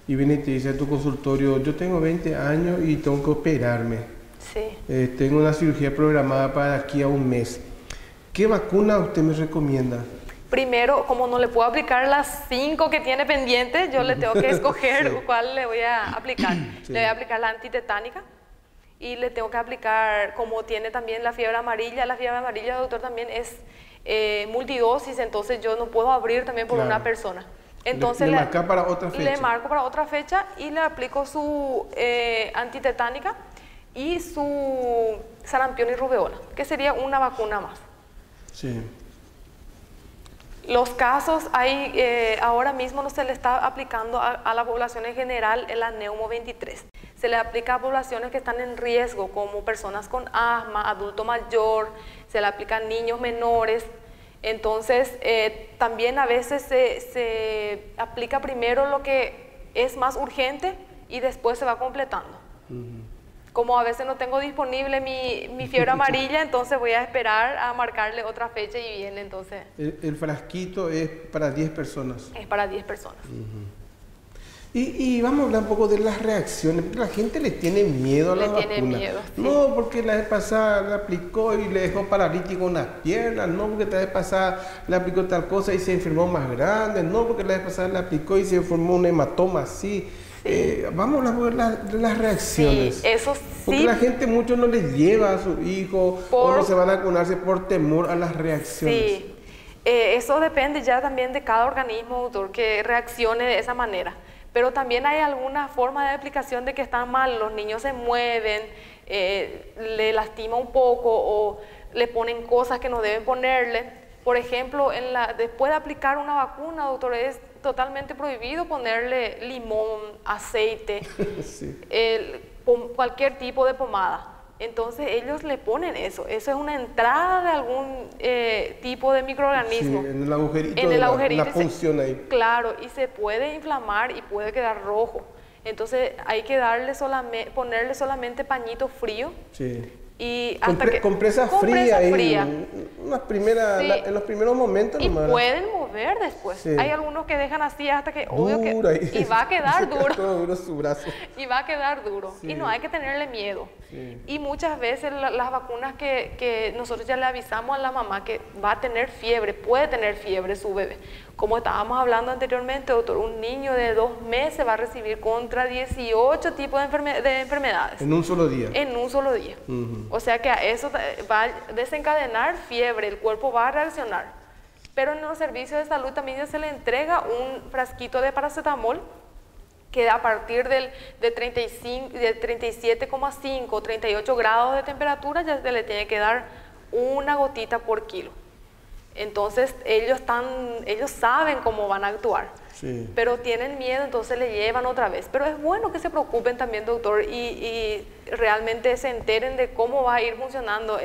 Y viene y te dice a tu consultorio, yo tengo 20 años y tengo que operarme. Sí. Tengo una cirugía programada para aquí a un mes. ¿Qué vacuna usted me recomienda? Primero, como no le puedo aplicar las 5 que tiene pendientes, yo le tengo que escoger Sí. cuál le voy a aplicar. Sí. Le voy a aplicar la antitetánica. Y le tengo que aplicar, como tiene también la fiebre amarilla, doctor, también es multidosis, entonces yo no puedo abrir también por una persona. Entonces le marca para otra fecha. Le marco para otra fecha y le aplico su antitetánica y su sarampión y rubeola, que sería una vacuna más. Sí. Los casos, ahora mismo no se le está aplicando a la población en general la Neumo 23. Se le aplica a poblaciones que están en riesgo, como personas con asma, adulto mayor, se le aplica a niños menores. Entonces, también a veces se aplica primero lo que es más urgente y después se va completando. Como a veces no tengo disponible mi fiebre amarilla, entonces voy a esperar a marcarle otra fecha y viene entonces. El frasquito es para 10 personas. Es para 10 personas. Y vamos a hablar un poco de las reacciones, porque la gente le tiene miedo a la vacuna. Le tiene miedo, sí. No, porque la vez pasada le aplicó y le dejó paralítico unas piernas, no, porque la vez pasada le aplicó tal cosa y se enfermó más grande, no, porque la vez pasada le aplicó y se formó un hematoma así. Sí. Vamos a hablar de las reacciones. Sí, eso sí. Porque la gente mucho no les lleva a su hijo o no se van a vacunarse por temor a las reacciones. Sí, eso depende ya también de cada organismo, doctor, que reaccione de esa manera. Pero también hay alguna forma de aplicación de que están mal, los niños se mueven, le lastima un poco o le ponen cosas que no deben ponerle. Por ejemplo, después de aplicar una vacuna, doctor, es totalmente prohibido ponerle limón, aceite, Sí. Cualquier tipo de pomada. Entonces ellos le ponen eso es una entrada de algún tipo de microorganismo. Sí, en el agujerito, la punción ahí. Claro, y se puede inflamar y puede quedar rojo. Entonces hay que ponerle solamente pañito frío. Sí. Y hasta compresa fría. En los primeros momentos y nomás. pueden mover después. Sí. Hay algunos que dejan así hasta que y va a quedar duro. Todo duro su brazo. Y va a quedar duro. Sí. Y no hay que tenerle miedo. Sí. Y muchas veces las vacunas que nosotros ya le avisamos a la mamá que va a tener fiebre, puede tener fiebre su bebé. Como estábamos hablando anteriormente, doctor, un niño de 2 meses va a recibir contra 18 tipos de enfermedades. En un solo día. En un solo día. O sea que a eso va a desencadenar fiebre, el cuerpo va a reaccionar. Pero en los servicios de salud también ya se le entrega un frasquito de paracetamol que a partir de 37,5, 38 grados de temperatura ya se le tiene que dar una gotita por kilo. Entonces ellos saben cómo van a actuar, sí. Pero tienen miedo, entonces le llevan otra vez. Pero es bueno que se preocupen también, doctor, y realmente se enteren de cómo va a ir funcionando.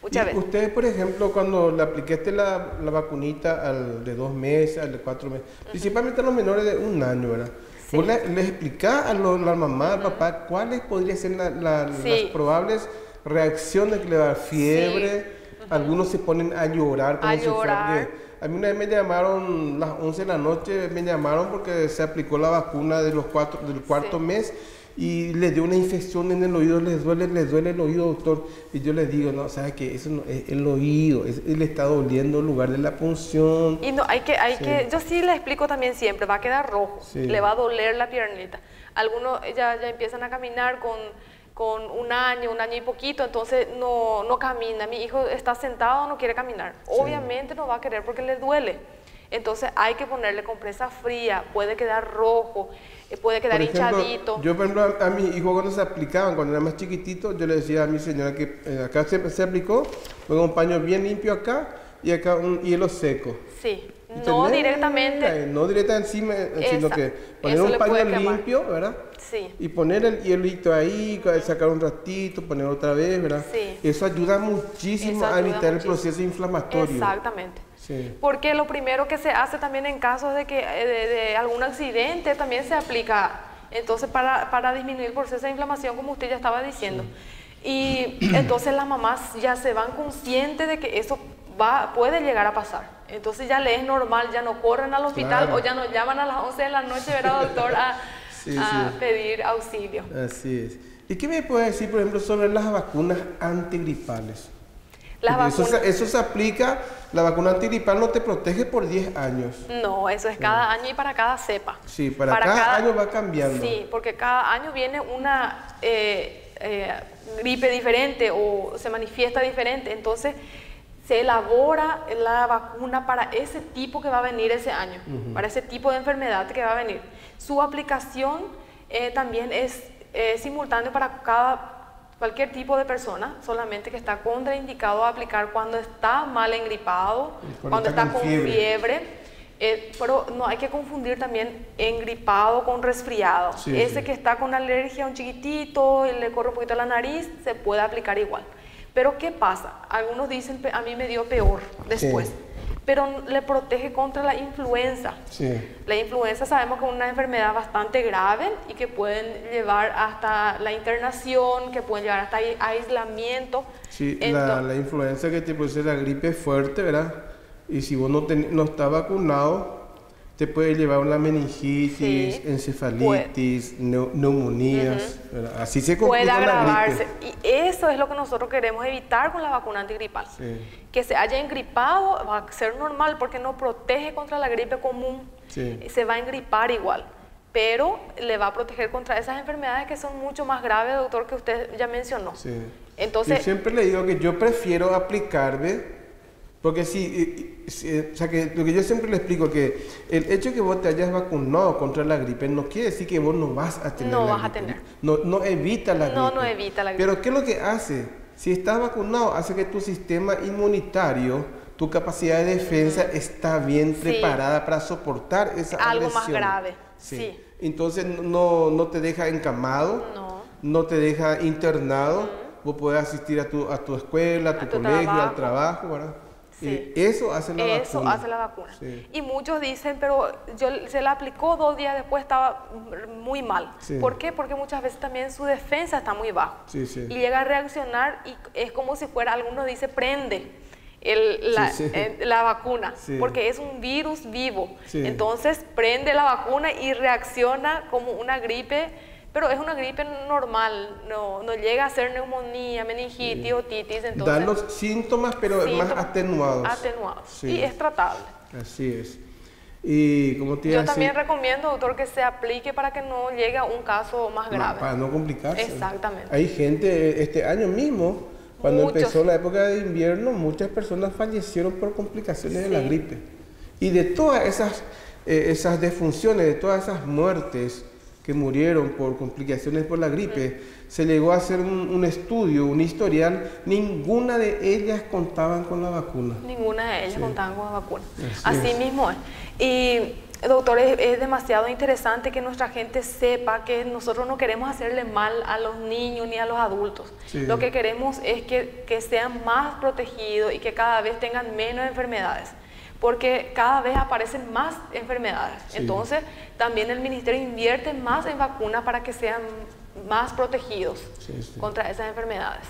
muchas veces. Ustedes, por ejemplo, cuando le aplicaste la vacunita al de 2 meses, al de 4 meses, principalmente a los menores de 1 año, ¿verdad? Sí. ¿Vos les explicás a la mamá, al papá, cuáles podrían ser las probables reacciones que le da fiebre? Algunos se ponen a llorar como si fuera. A mí una vez me llamaron, las 11 de la noche, me llamaron porque se aplicó la vacuna de del cuarto mes y les dio una infección en el oído, les duele el oído, doctor. Y yo les digo, no, ¿sabes qué? Eso no es el oído, le está doliendo en lugar de la punción. Y no, yo sí le explico también siempre, va a quedar rojo, le va a doler la piernita. Algunos ya empiezan a caminar con 1 año, 1 año y poquito, entonces no camina. Mi hijo está sentado, no quiere caminar. Obviamente no va a querer porque le duele. Entonces hay que ponerle compresa fría, puede quedar rojo, puede quedar hinchadito. Yo, por ejemplo, a mi hijo cuando se aplicaban, cuando era más chiquitito, yo le decía a mi señora que acá se aplicó, con un paño bien limpio acá y acá un hielo seco. Sí, no directamente. No directamente encima, sino que poner un paño limpio, ¿verdad? Sí. Y poner el hielito ahí, sacar un ratito, poner otra vez, ¿verdad? Sí. Eso ayuda muchísimo a evitar el proceso inflamatorio. Exactamente. Sí. Porque lo primero que se hace también en casos de que de algún accidente también se aplica, entonces para disminuir el proceso de inflamación, como usted ya estaba diciendo. Y entonces las mamás ya se van conscientes de que eso puede llegar a pasar. Entonces ya les es normal, ya no corren al hospital o ya no llaman a las 11 de la noche, ¿verdad, doctor? A pedir auxilio. Así es. ¿Y qué me puede decir, por ejemplo, sobre las vacunas antigripales? Eso se aplica, la vacuna antigripal no te protege por 10 años. No, eso es cada año y para cada cepa. Sí, para cada año va cambiando. Sí, porque cada año viene una gripe diferente o se manifiesta diferente, entonces se elabora la vacuna para ese tipo que va a venir ese año, para ese tipo de enfermedad que va a venir. Su aplicación también es simultáneo para cualquier tipo de persona, solamente que está contraindicado a aplicar cuando está mal engripado, cuando está con fiebre. Pero no hay que confundir también engripado con resfriado. Que está con alergia, un chiquitito, y le corre un poquito la nariz, se puede aplicar igual. Pero ¿qué pasa? Algunos dicen, a mí me dio peor después. Pero le protege contra la influenza. La influenza sabemos que es una enfermedad bastante grave y que pueden llevar hasta la internación, que pueden llevar hasta aislamiento. Sí, la influenza que te puede ser la gripe fuerte, ¿verdad? Y si vos no estás vacunado, te puede llevar una meningitis, encefalitis, neumonías. Así se complica puede agravarse. La gripe. Y eso es lo que nosotros queremos evitar con la vacuna antigripal. Que se haya engripado va a ser normal porque no protege contra la gripe común. Se va a engripar igual, pero le va a proteger contra esas enfermedades que son mucho más graves, doctor, que usted ya mencionó. Entonces, yo siempre le digo que yo prefiero aplicarme. Porque o sea que lo que yo siempre le explico que el hecho de que vos te hayas vacunado contra la gripe no quiere decir que vos no vas a tener la gripe. No evita la gripe. No evita la gripe. Pero ¿qué es lo que hace? Si estás vacunado, hace que tu sistema inmunitario, tu capacidad de defensa está bien preparada para soportar esa agresión. Algo más grave. Entonces no te deja encamado, no te deja internado. Vos podés asistir a tu escuela, a tu colegio, al trabajo, ¿verdad? Eso hace la vacuna. Y muchos dicen, pero se la aplicó 2 días después, estaba muy mal. ¿Por qué? Porque muchas veces también su defensa está muy bajo. Y llega a reaccionar y es como si fuera, algunos dicen, prende la vacuna, porque es un virus vivo. Entonces prende la vacuna y reacciona como una gripe, pero es una gripe normal, no llega a ser neumonía, meningitis, otitis. Entonces, dan los síntomas, pero más atenuados. Y es tratable. Así es. Y como te yo también recomiendo, doctor, que se aplique para que no llegue a un caso más grave. Para no complicarse. Exactamente. Hay gente, este año mismo, cuando empezó la época de invierno, muchas personas fallecieron por complicaciones de la gripe. Y de todas esas defunciones, de todas esas muertes que murieron por complicaciones por la gripe, se llegó a hacer un estudio, un historial, ninguna de ellas contaban con la vacuna. Ninguna de ellas contaban con la vacuna. Así mismo es. Y Doctor, es demasiado interesante que nuestra gente sepa que nosotros no queremos hacerle mal a los niños ni a los adultos. Sí. Lo que queremos es que sean más protegidos y que cada vez tengan menos enfermedades, porque cada vez aparecen más enfermedades. Sí. Entonces, también el Ministerio invierte más en vacunas para que sean más protegidos contra esas enfermedades.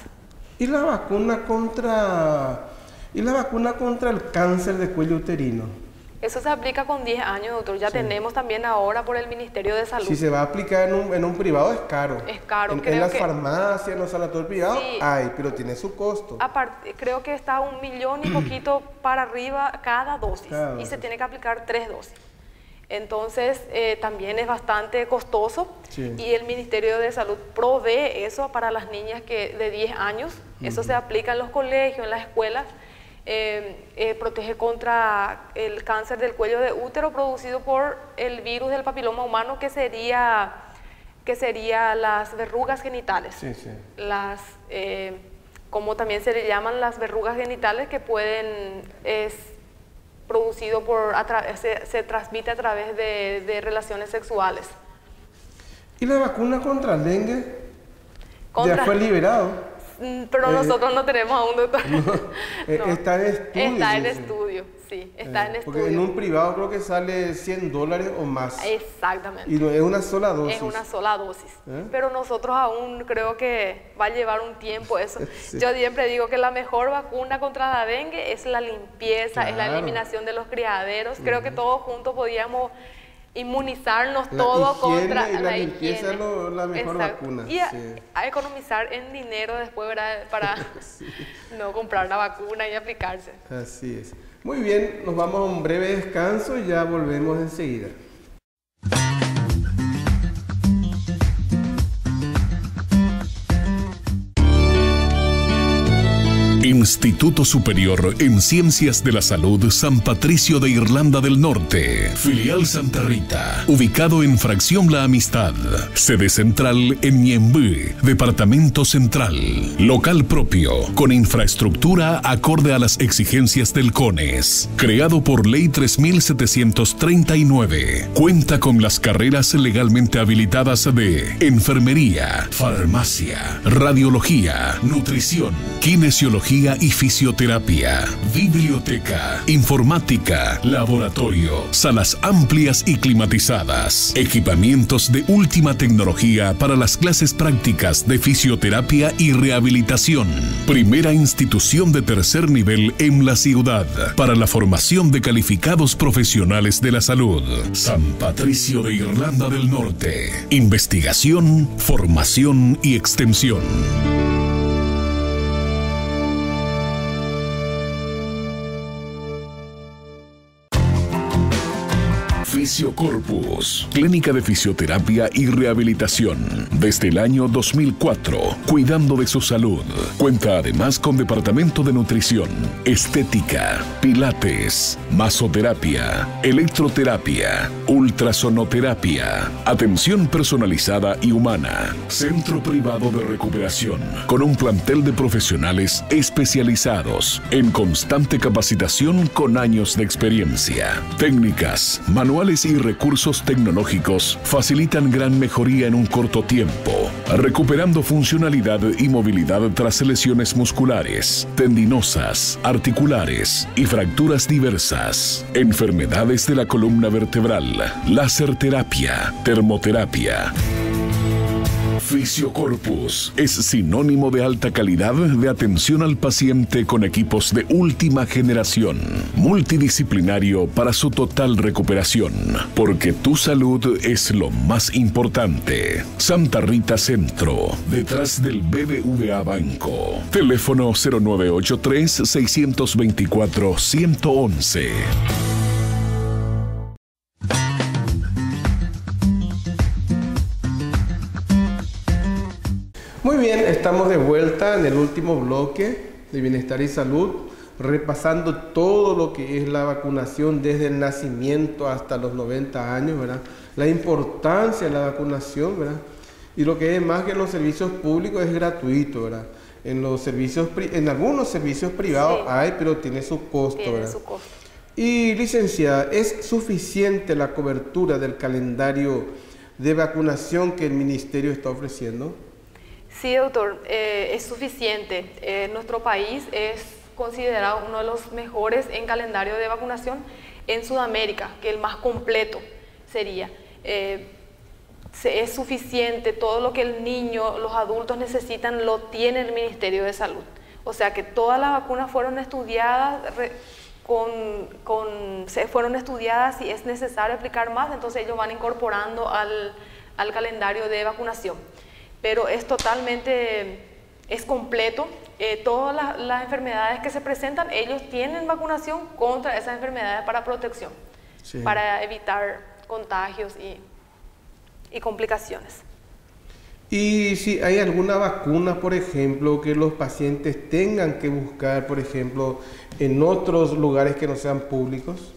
¿Y la vacuna contra el cáncer de cuello uterino? Eso se aplica con 10 años, doctor. Ya tenemos también ahora por el Ministerio de Salud. Si se va a aplicar en un privado es caro. Es caro. En las farmacias, en los sanatorios privados hay, pero tiene su costo. Aparte, creo que está 1 millón y poquito para arriba cada dosis. Y se tiene que aplicar 3 dosis. Entonces, también es bastante costoso. Sí. Y el Ministerio de Salud provee eso para las niñas de 10 años. Eso se aplica en los colegios, en las escuelas. Protege contra el cáncer del cuello de útero producido por el virus del papiloma humano, que sería las verrugas genitales. Sí, sí. Como también se le llaman las verrugas genitales, que es producido se transmite a través de relaciones sexuales. ¿Y la vacuna contra el dengue? Ya fue liberado. Pero nosotros no tenemos aún, doctor. No. Está en estudio. Está en estudio, sí, está en estudio. Porque en un privado creo que sale $100 o más. Exactamente. Y no es una sola dosis. Es una sola dosis. Pero nosotros aún creo que va a llevar un tiempo eso. Sí. Yo siempre digo que la mejor vacuna contra la dengue es la limpieza, es la eliminación de los criaderos. Creo que todos juntos podíamos inmunizarnos todo contra la limpieza es la mejor vacuna. Y a economizar en dinero después, ¿verdad? Para no comprar la vacuna y aplicarse. Así es. Muy bien, nos vamos a un breve descanso y ya volvemos enseguida. Instituto Superior en Ciencias de la Salud San Patricio de Irlanda del Norte, filial Santa Rita, ubicado en Fracción La Amistad, sede central en Ñemby, Departamento Central, local propio, con infraestructura acorde a las exigencias del CONES, creado por Ley 3739, cuenta con las carreras legalmente habilitadas de Enfermería, Farmacia, Radiología, Nutrición, Kinesiología y Fisioterapia, Biblioteca, Informática, Laboratorio, salas amplias y climatizadas, equipamientos de última tecnología para las clases prácticas de fisioterapia y rehabilitación. Primera institución de tercer nivel en la ciudad para la formación de calificados profesionales de la salud. San Patricio de Irlanda del Norte. Investigación, formación y extensión. Fisiocorpus, clínica de fisioterapia y rehabilitación. Desde el año 2004, cuidando de su salud. Cuenta además con departamento de nutrición, estética, pilates, masoterapia, electroterapia, ultrasonoterapia, atención personalizada y humana. Centro privado de recuperación, con un plantel de profesionales especializados en constante capacitación con años de experiencia. Técnicas, manuales y recursos tecnológicos facilitan gran mejoría en un corto tiempo, recuperando funcionalidad y movilidad tras lesiones musculares, tendinosas, articulares y fracturas diversas, enfermedades de la columna vertebral, láser terapia, termoterapia. Fisiocorpus es sinónimo de alta calidad de atención al paciente con equipos de última generación, multidisciplinario para su total recuperación, porque tu salud es lo más importante. Santa Rita Centro, detrás del BBVA Banco. Teléfono 0983-624-111. Muy bien, estamos de vuelta en el último bloque de Bienestar y Salud, repasando todo lo que es la vacunación desde el nacimiento hasta los 90 años, ¿verdad? La importancia de la vacunación, ¿verdad? Y lo que es más que en los servicios públicos es gratuito, ¿verdad? En algunos servicios privados hay, pero tiene su costo, ¿verdad? Su costo. Y licenciada, ¿es suficiente la cobertura del calendario de vacunación que el ministerio está ofreciendo? Sí, doctor, es suficiente. Nuestro país es considerado uno de los mejores en calendario de vacunación en Sudamérica, que el más completo sería. Es suficiente, todo lo que el niño, los adultos necesitan lo tiene el Ministerio de Salud. O sea que todas las vacunas fueron estudiadas, fueron estudiadas, si es necesario aplicar más, entonces ellos van incorporando al calendario de vacunación. Pero es totalmente, es completo. Todas las enfermedades que se presentan, ellos tienen vacunación contra esas enfermedades para protección, sí, para evitar contagios y complicaciones. Y si hay alguna vacuna, por ejemplo, que los pacientes tengan que buscar, por ejemplo, en otros lugares que no sean públicos.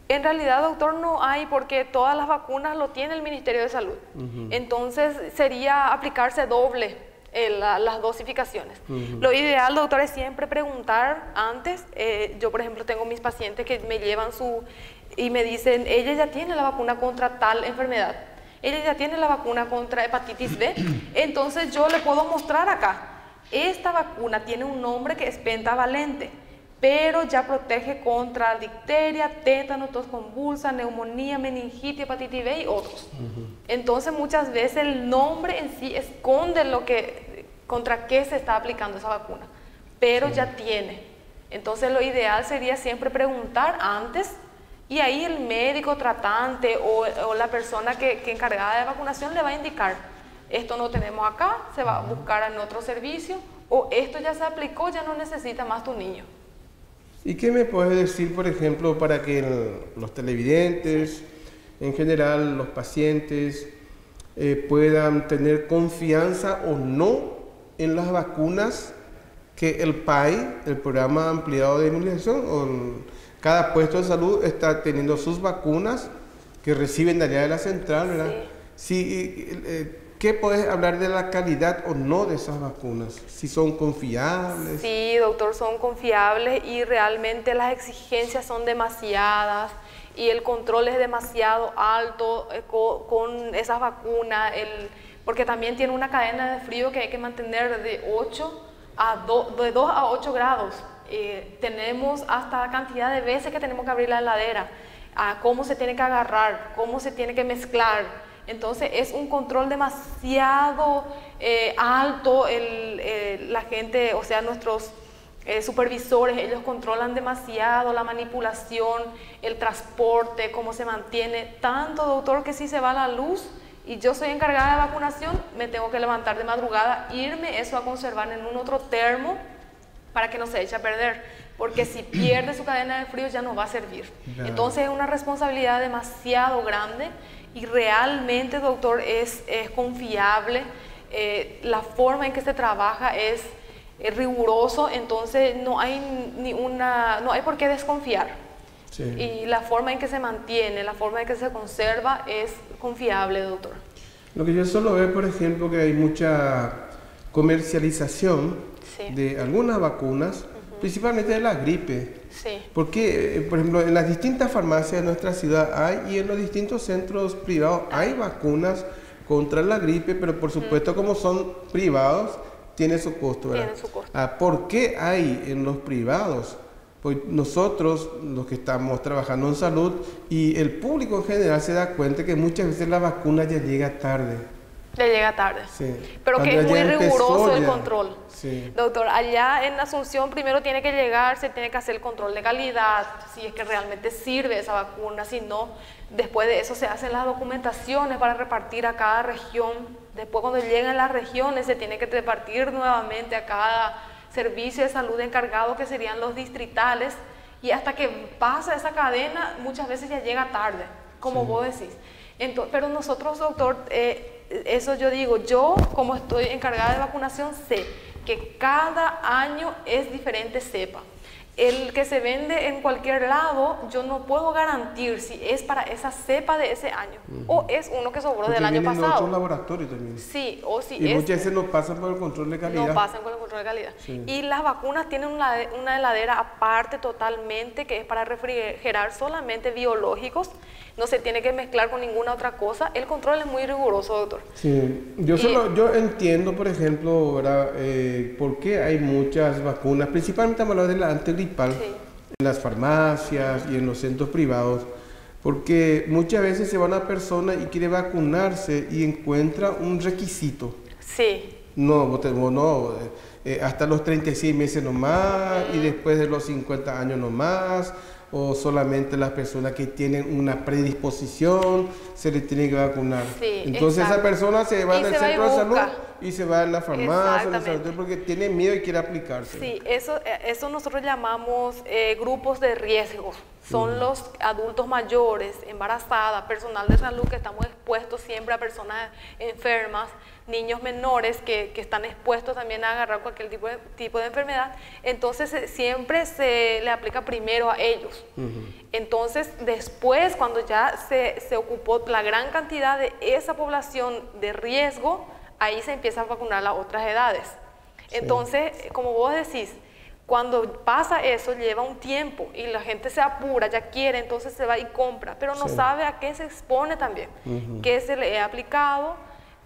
En realidad, doctor, no hay, porque todas las vacunas lo tiene el Ministerio de Salud. Entonces sería aplicarse doble las dosificaciones. Lo ideal, doctor, es siempre preguntar antes. Yo, por ejemplo, tengo mis pacientes que me llevan y me dicen, ella ya tiene la vacuna contra tal enfermedad, ella ya tiene la vacuna contra hepatitis B, entonces yo le puedo mostrar acá, esta vacuna tiene un nombre que es pentavalente, pero ya protege contra difteria, tétano, tos convulsa, neumonía, meningitis, hepatitis B y otros. Entonces muchas veces el nombre en sí esconde contra qué se está aplicando esa vacuna, pero sí, ya tiene. Entonces lo ideal sería siempre preguntar antes, y ahí el médico tratante o la persona que encargada de vacunación le va a indicar, esto no tenemos acá, se va a buscar en otro servicio, o esto ya se aplicó, ya no necesita más tu niño. ¿Y qué me puedes decir, por ejemplo, para que los televidentes, en general los pacientes, puedan tener confianza o no en las vacunas que el PAI, el Programa Ampliado de Inmunización, cada puesto de salud está teniendo sus vacunas que reciben de allá de la central, ¿verdad? Sí. ¿Qué puedes hablar de la calidad o no de esas vacunas? Si son confiables. Sí, doctor, son confiables y realmente las exigencias son demasiadas y el control es demasiado alto con esas vacunas, porque también tiene una cadena de frío que hay que mantener de 2 a 8 grados. Tenemos hasta la cantidad de veces que tenemos que abrir la heladera, cómo se tiene que agarrar, cómo se tiene que mezclar. Entonces es un control demasiado alto. La gente, o sea, nuestros supervisores, ellos controlan demasiado la manipulación, el transporte, cómo se mantiene. Tanto, doctor, que si se va la luz y yo soy encargada de vacunación, me tengo que levantar de madrugada, irme eso a conservar en un otro termo para que no se eche a perder, porque si pierde su cadena de frío ya no va a servir. Entonces es una responsabilidad demasiado grande y realmente, doctor, es confiable. La forma en que se trabaja es riguroso, entonces no hay por qué desconfiar. Sí. Y la forma en que se mantiene, la forma en que se conserva es confiable, doctor. Lo que yo solo veo, por ejemplo, que hay mucha comercialización de algunas vacunas, principalmente de la gripe. Sí. Porque, por ejemplo, en las distintas farmacias de nuestra ciudad hay, y en los distintos centros privados hay vacunas contra la gripe, pero por supuesto como son privados, tiene su costo, ¿verdad? Tiene su costo. ¿Por qué hay en los privados? Pues nosotros, los que estamos trabajando en salud, y el público en general se da cuenta que muchas veces la vacuna ya llega tarde. Le llega tarde, sí, pero que es muy riguroso el control. Sí. Doctor, allá en Asunción primero tiene que llegar, se tiene que hacer el control de calidad, si es que realmente sirve esa vacuna, si no, después de eso se hacen las documentaciones para repartir a cada región. Después cuando llegan las regiones se tiene que repartir nuevamente a cada servicio de salud encargado, que serían los distritales, y hasta que pasa esa cadena muchas veces ya llega tarde, como vos decís. Entonces, pero nosotros, doctor, eso yo digo, yo como estoy encargada de vacunación sé que cada año es diferente cepa. el que se vende en cualquier lado, yo no puedo garantizar si es para esa cepa de ese año o es uno que sobró del año pasado. Porque otros laboratorios también. Sí, o si y es... muchas veces no pasan por el control de calidad. No pasan por el control de calidad. Sí. Y las vacunas tienen una heladera aparte totalmente que es para refrigerar solamente biológicos. No se tiene que mezclar con ninguna otra cosa. El control es muy riguroso, doctor. Sí, yo entiendo, por ejemplo, ¿verdad? Por qué hay muchas vacunas, principalmente hablando de la antigripal, en las farmacias y en los centros privados, porque muchas veces se va una persona y quiere vacunarse y encuentra un requisito. Sí. No, hasta los 36 meses nomás y después de los 50 años nomás, o solamente las personas que tienen una predisposición se les tiene que vacunar. Sí, entonces exacto. esa persona se va en el centro de salud y se va en la farmacia, porque tiene miedo y quiere aplicarse. Sí, eso nosotros llamamos grupos de riesgo. Son los adultos mayores, embarazadas, personal de salud que estamos expuestos siempre a personas enfermas, niños menores que están expuestos también a agarrar cualquier tipo de enfermedad. Entonces siempre se le aplica primero a ellos. Entonces después, cuando ya se ocupó la gran cantidad de esa población de riesgo, ahí se empieza a vacunar las otras edades. Entonces, como vos decís, cuando pasa eso lleva un tiempo y la gente se apura, ya quiere, entonces se va y compra, pero no sabe a qué se expone también, qué se le ha aplicado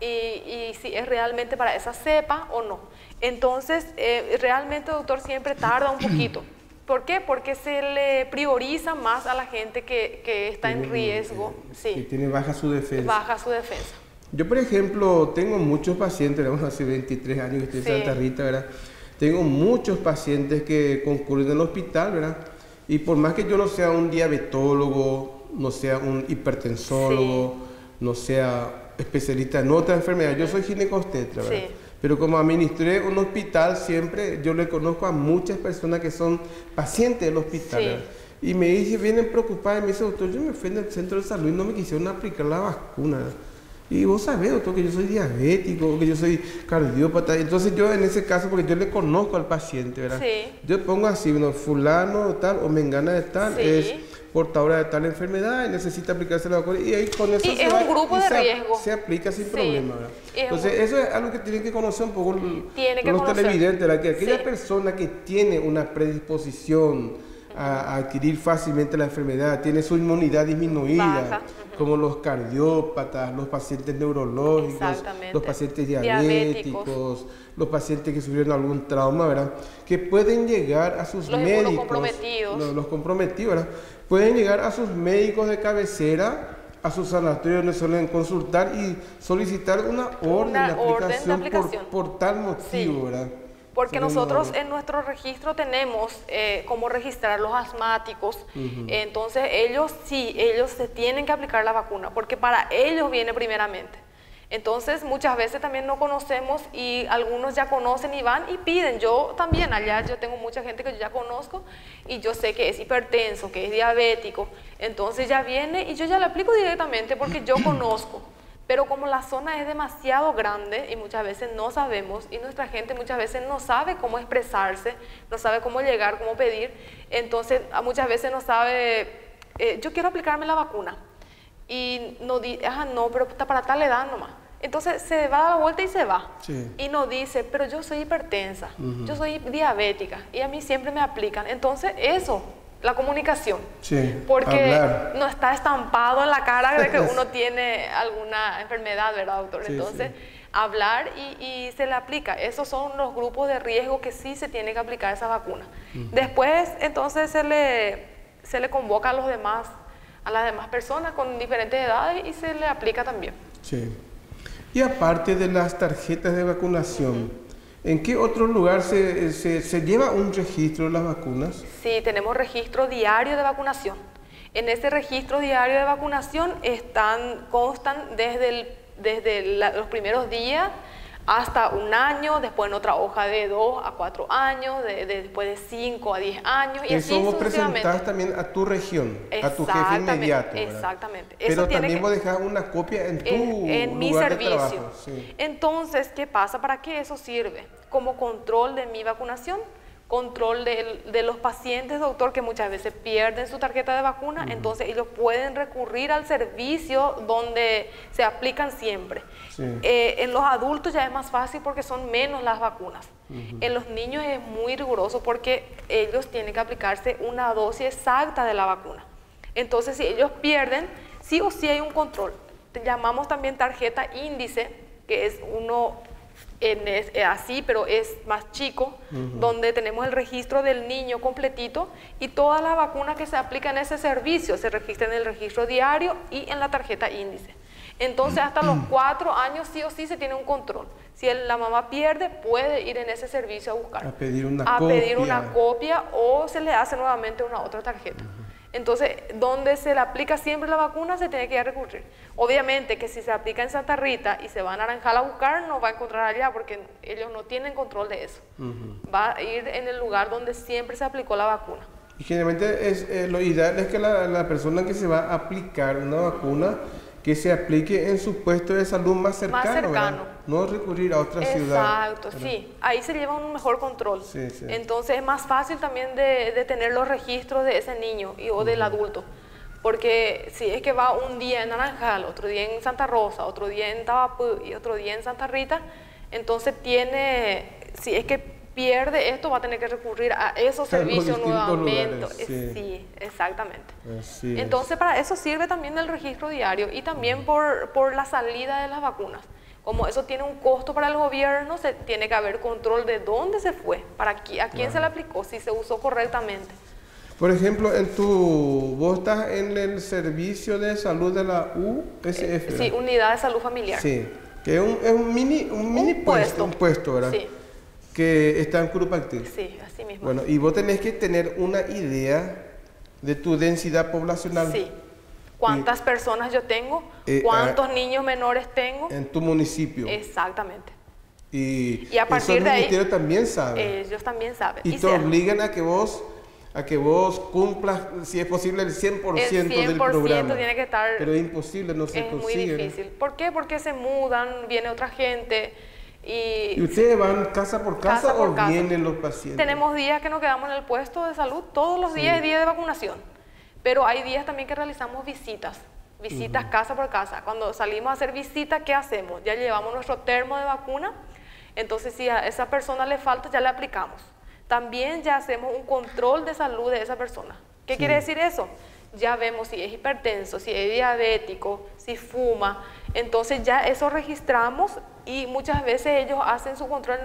y si es realmente para esa cepa o no. Entonces, realmente, doctor, siempre tarda un poquito. ¿Por qué? Porque se le prioriza más a la gente que está en riesgo. Que tiene baja su defensa. Baja su defensa. Yo, por ejemplo, tengo muchos pacientes, hace 23 años que estoy en Santa Rita, ¿verdad? Tengo muchos pacientes que concurren al hospital, ¿verdad? Y por más que yo no sea un diabetólogo, no sea un hipertensólogo, no sea especialista en otra enfermedad, yo soy ginecobstetra, ¿verdad? Pero como administré un hospital siempre, yo le conozco a muchas personas que son pacientes del hospital, ¿verdad? Y me dice, vienen preocupadas y me dice, doctor, yo me fui en el centro de salud y no me quisieron aplicar la vacuna, ¿verdad? Y vos sabés, doctor, que yo soy diabético, que yo soy cardiópata. Entonces yo en ese caso, porque yo le conozco al paciente, ¿verdad? Yo pongo así, bueno, fulano tal o mengana de tal es portadora de tal enfermedad y necesita aplicarse la vacuna. Y ahí con eso es un grupo de riesgo. Se aplica sin problema, ¿verdad? Entonces eso es algo que tienen que conocer un poco los televidentes, ¿verdad? Que aquella persona que tiene una predisposición a adquirir fácilmente la enfermedad, tiene su inmunidad disminuida, como los cardiópatas, los pacientes neurológicos, los pacientes diabéticos, los pacientes que sufrieron algún trauma, ¿verdad? Que pueden llegar a sus médicos, los comprometidos, ¿verdad? Pueden llegar a sus médicos de cabecera, a sus sanatorios donde suelen consultar y solicitar una orden de aplicación por tal motivo, ¿verdad? Porque nosotros en nuestro registro tenemos cómo registrar los asmáticos, entonces ellos se tienen que aplicar la vacuna, porque para ellos viene primeramente. Entonces muchas veces también no conocemos y algunos ya conocen y van y piden. Yo también allá, yo tengo mucha gente que yo ya conozco y yo sé que es hipertenso, que es diabético, entonces ya viene y yo ya le aplico directamente porque yo conozco. Pero como la zona es demasiado grande y muchas veces no sabemos y nuestra gente muchas veces no sabe cómo expresarse, no sabe cómo llegar, cómo pedir, entonces muchas veces no sabe, yo quiero aplicarme la vacuna y no dice, no, pero para tal edad nomás. Entonces se va a la vuelta y se va y no dice, pero yo soy hipertensa, yo soy diabética y a mí siempre me aplican. Entonces eso, la comunicación, porque no está estampado en la cara de que uno tiene alguna enfermedad, ¿verdad, doctor? Entonces, hablar y se le aplica. Esos son los grupos de riesgo que sí se tiene que aplicar esa vacuna. Después, entonces, se le convoca a las demás personas con diferentes edades y se le aplica también. Y aparte de las tarjetas de vacunación, ¿en qué otro lugar se lleva un registro de las vacunas? Sí, tenemos registro diario de vacunación. En ese registro diario de vacunación constan desde los primeros días hasta un año, después en otra hoja de 2 a 4 años, después de 5 a 10 años y así vos presentás también a tu región, a tu jefe inmediato, ¿verdad? Exactamente. Pero también vos dejás una copia en tu mi lugar servicio. De trabajo. Entonces, ¿qué pasa? ¿Para qué eso sirve? Como control de mi vacunación, control de los pacientes, doctor, que muchas veces pierden su tarjeta de vacuna, entonces ellos pueden recurrir al servicio donde se aplican siempre. Sí. En los adultos ya es más fácil porque son menos las vacunas. En los niños es muy riguroso porque ellos tienen que aplicarse una dosis exacta de la vacuna. Entonces, si ellos pierden, sí o sí hay un control. Llamamos también tarjeta índice, que es uno así, pero es más chico, donde tenemos el registro del niño completito y todas las vacunas que se aplican en ese servicio se registran en el registro diario y en la tarjeta índice. Entonces, hasta los 4 años sí o sí se tiene un control. Si la mamá pierde, puede ir en ese servicio a buscar. A pedir una copia o se le hace nuevamente una otra tarjeta. Entonces, donde se le aplica siempre la vacuna, se tiene que ir a recurrir. Obviamente que si se aplica en Santa Rita y se va a Naranjal a buscar, no va a encontrar allá porque ellos no tienen control de eso. Va a ir en el lugar donde siempre se aplicó la vacuna. Y generalmente lo ideal es que la persona que se va a aplicar una vacuna, que se aplique en su puesto de salud más cercano. ¿Verdad? No recurrir a otra ciudad. Exacto, sí. Ahí se lleva un mejor control. Sí, sí. Entonces es más fácil también de tener los registros de ese niño o del adulto. Porque si es que va un día en Naranjal, otro día en Santa Rosa, otro día en Tabapú y otro día en Santa Rita, entonces si es que pierde esto, va a tener que recurrir a esos servicios nuevamente. Sí, exactamente. Así entonces para eso sirve también el registro diario y también por la salida de las vacunas. Como eso tiene un costo para el gobierno, se tiene que haber control de dónde se fue, a quién se le aplicó, si se usó correctamente. Por ejemplo, vos estás en el servicio de salud de la USF. Sí, Unidad de Salud Familiar. Sí, que es un mini puesto, ¿verdad? Sí. Que está en Curupactí. Sí, así mismo. Bueno, y vos tenés que tener una idea de tu densidad poblacional. Sí. ¿Cuántas personas yo tengo? ¿Cuántos niños menores tengo? En tu municipio. Exactamente. Y a partir de ahí, el ministerio también sabe. Ellos también saben. Y te obligan a que vos cumplas, si es posible, el 100% del programa. Tiene que estar. Pero es imposible, no se consigue. Es muy difícil. ¿Por qué? Porque se mudan, viene otra gente. ¿Y ustedes van casa por casa o vienen los pacientes? Tenemos días que nos quedamos en el puesto de salud, todos los días es día de vacunación. Pero hay días también que realizamos visitas casa por casa. Cuando salimos a hacer visitas, ¿qué hacemos? Ya llevamos nuestro termo de vacuna, entonces si a esa persona le falta, ya le aplicamos. También ya hacemos un control de salud de esa persona. ¿Qué quiere decir eso? Ya vemos si es hipertenso, si es diabético, si fuma, entonces ya eso registramos y muchas veces ellos hacen su control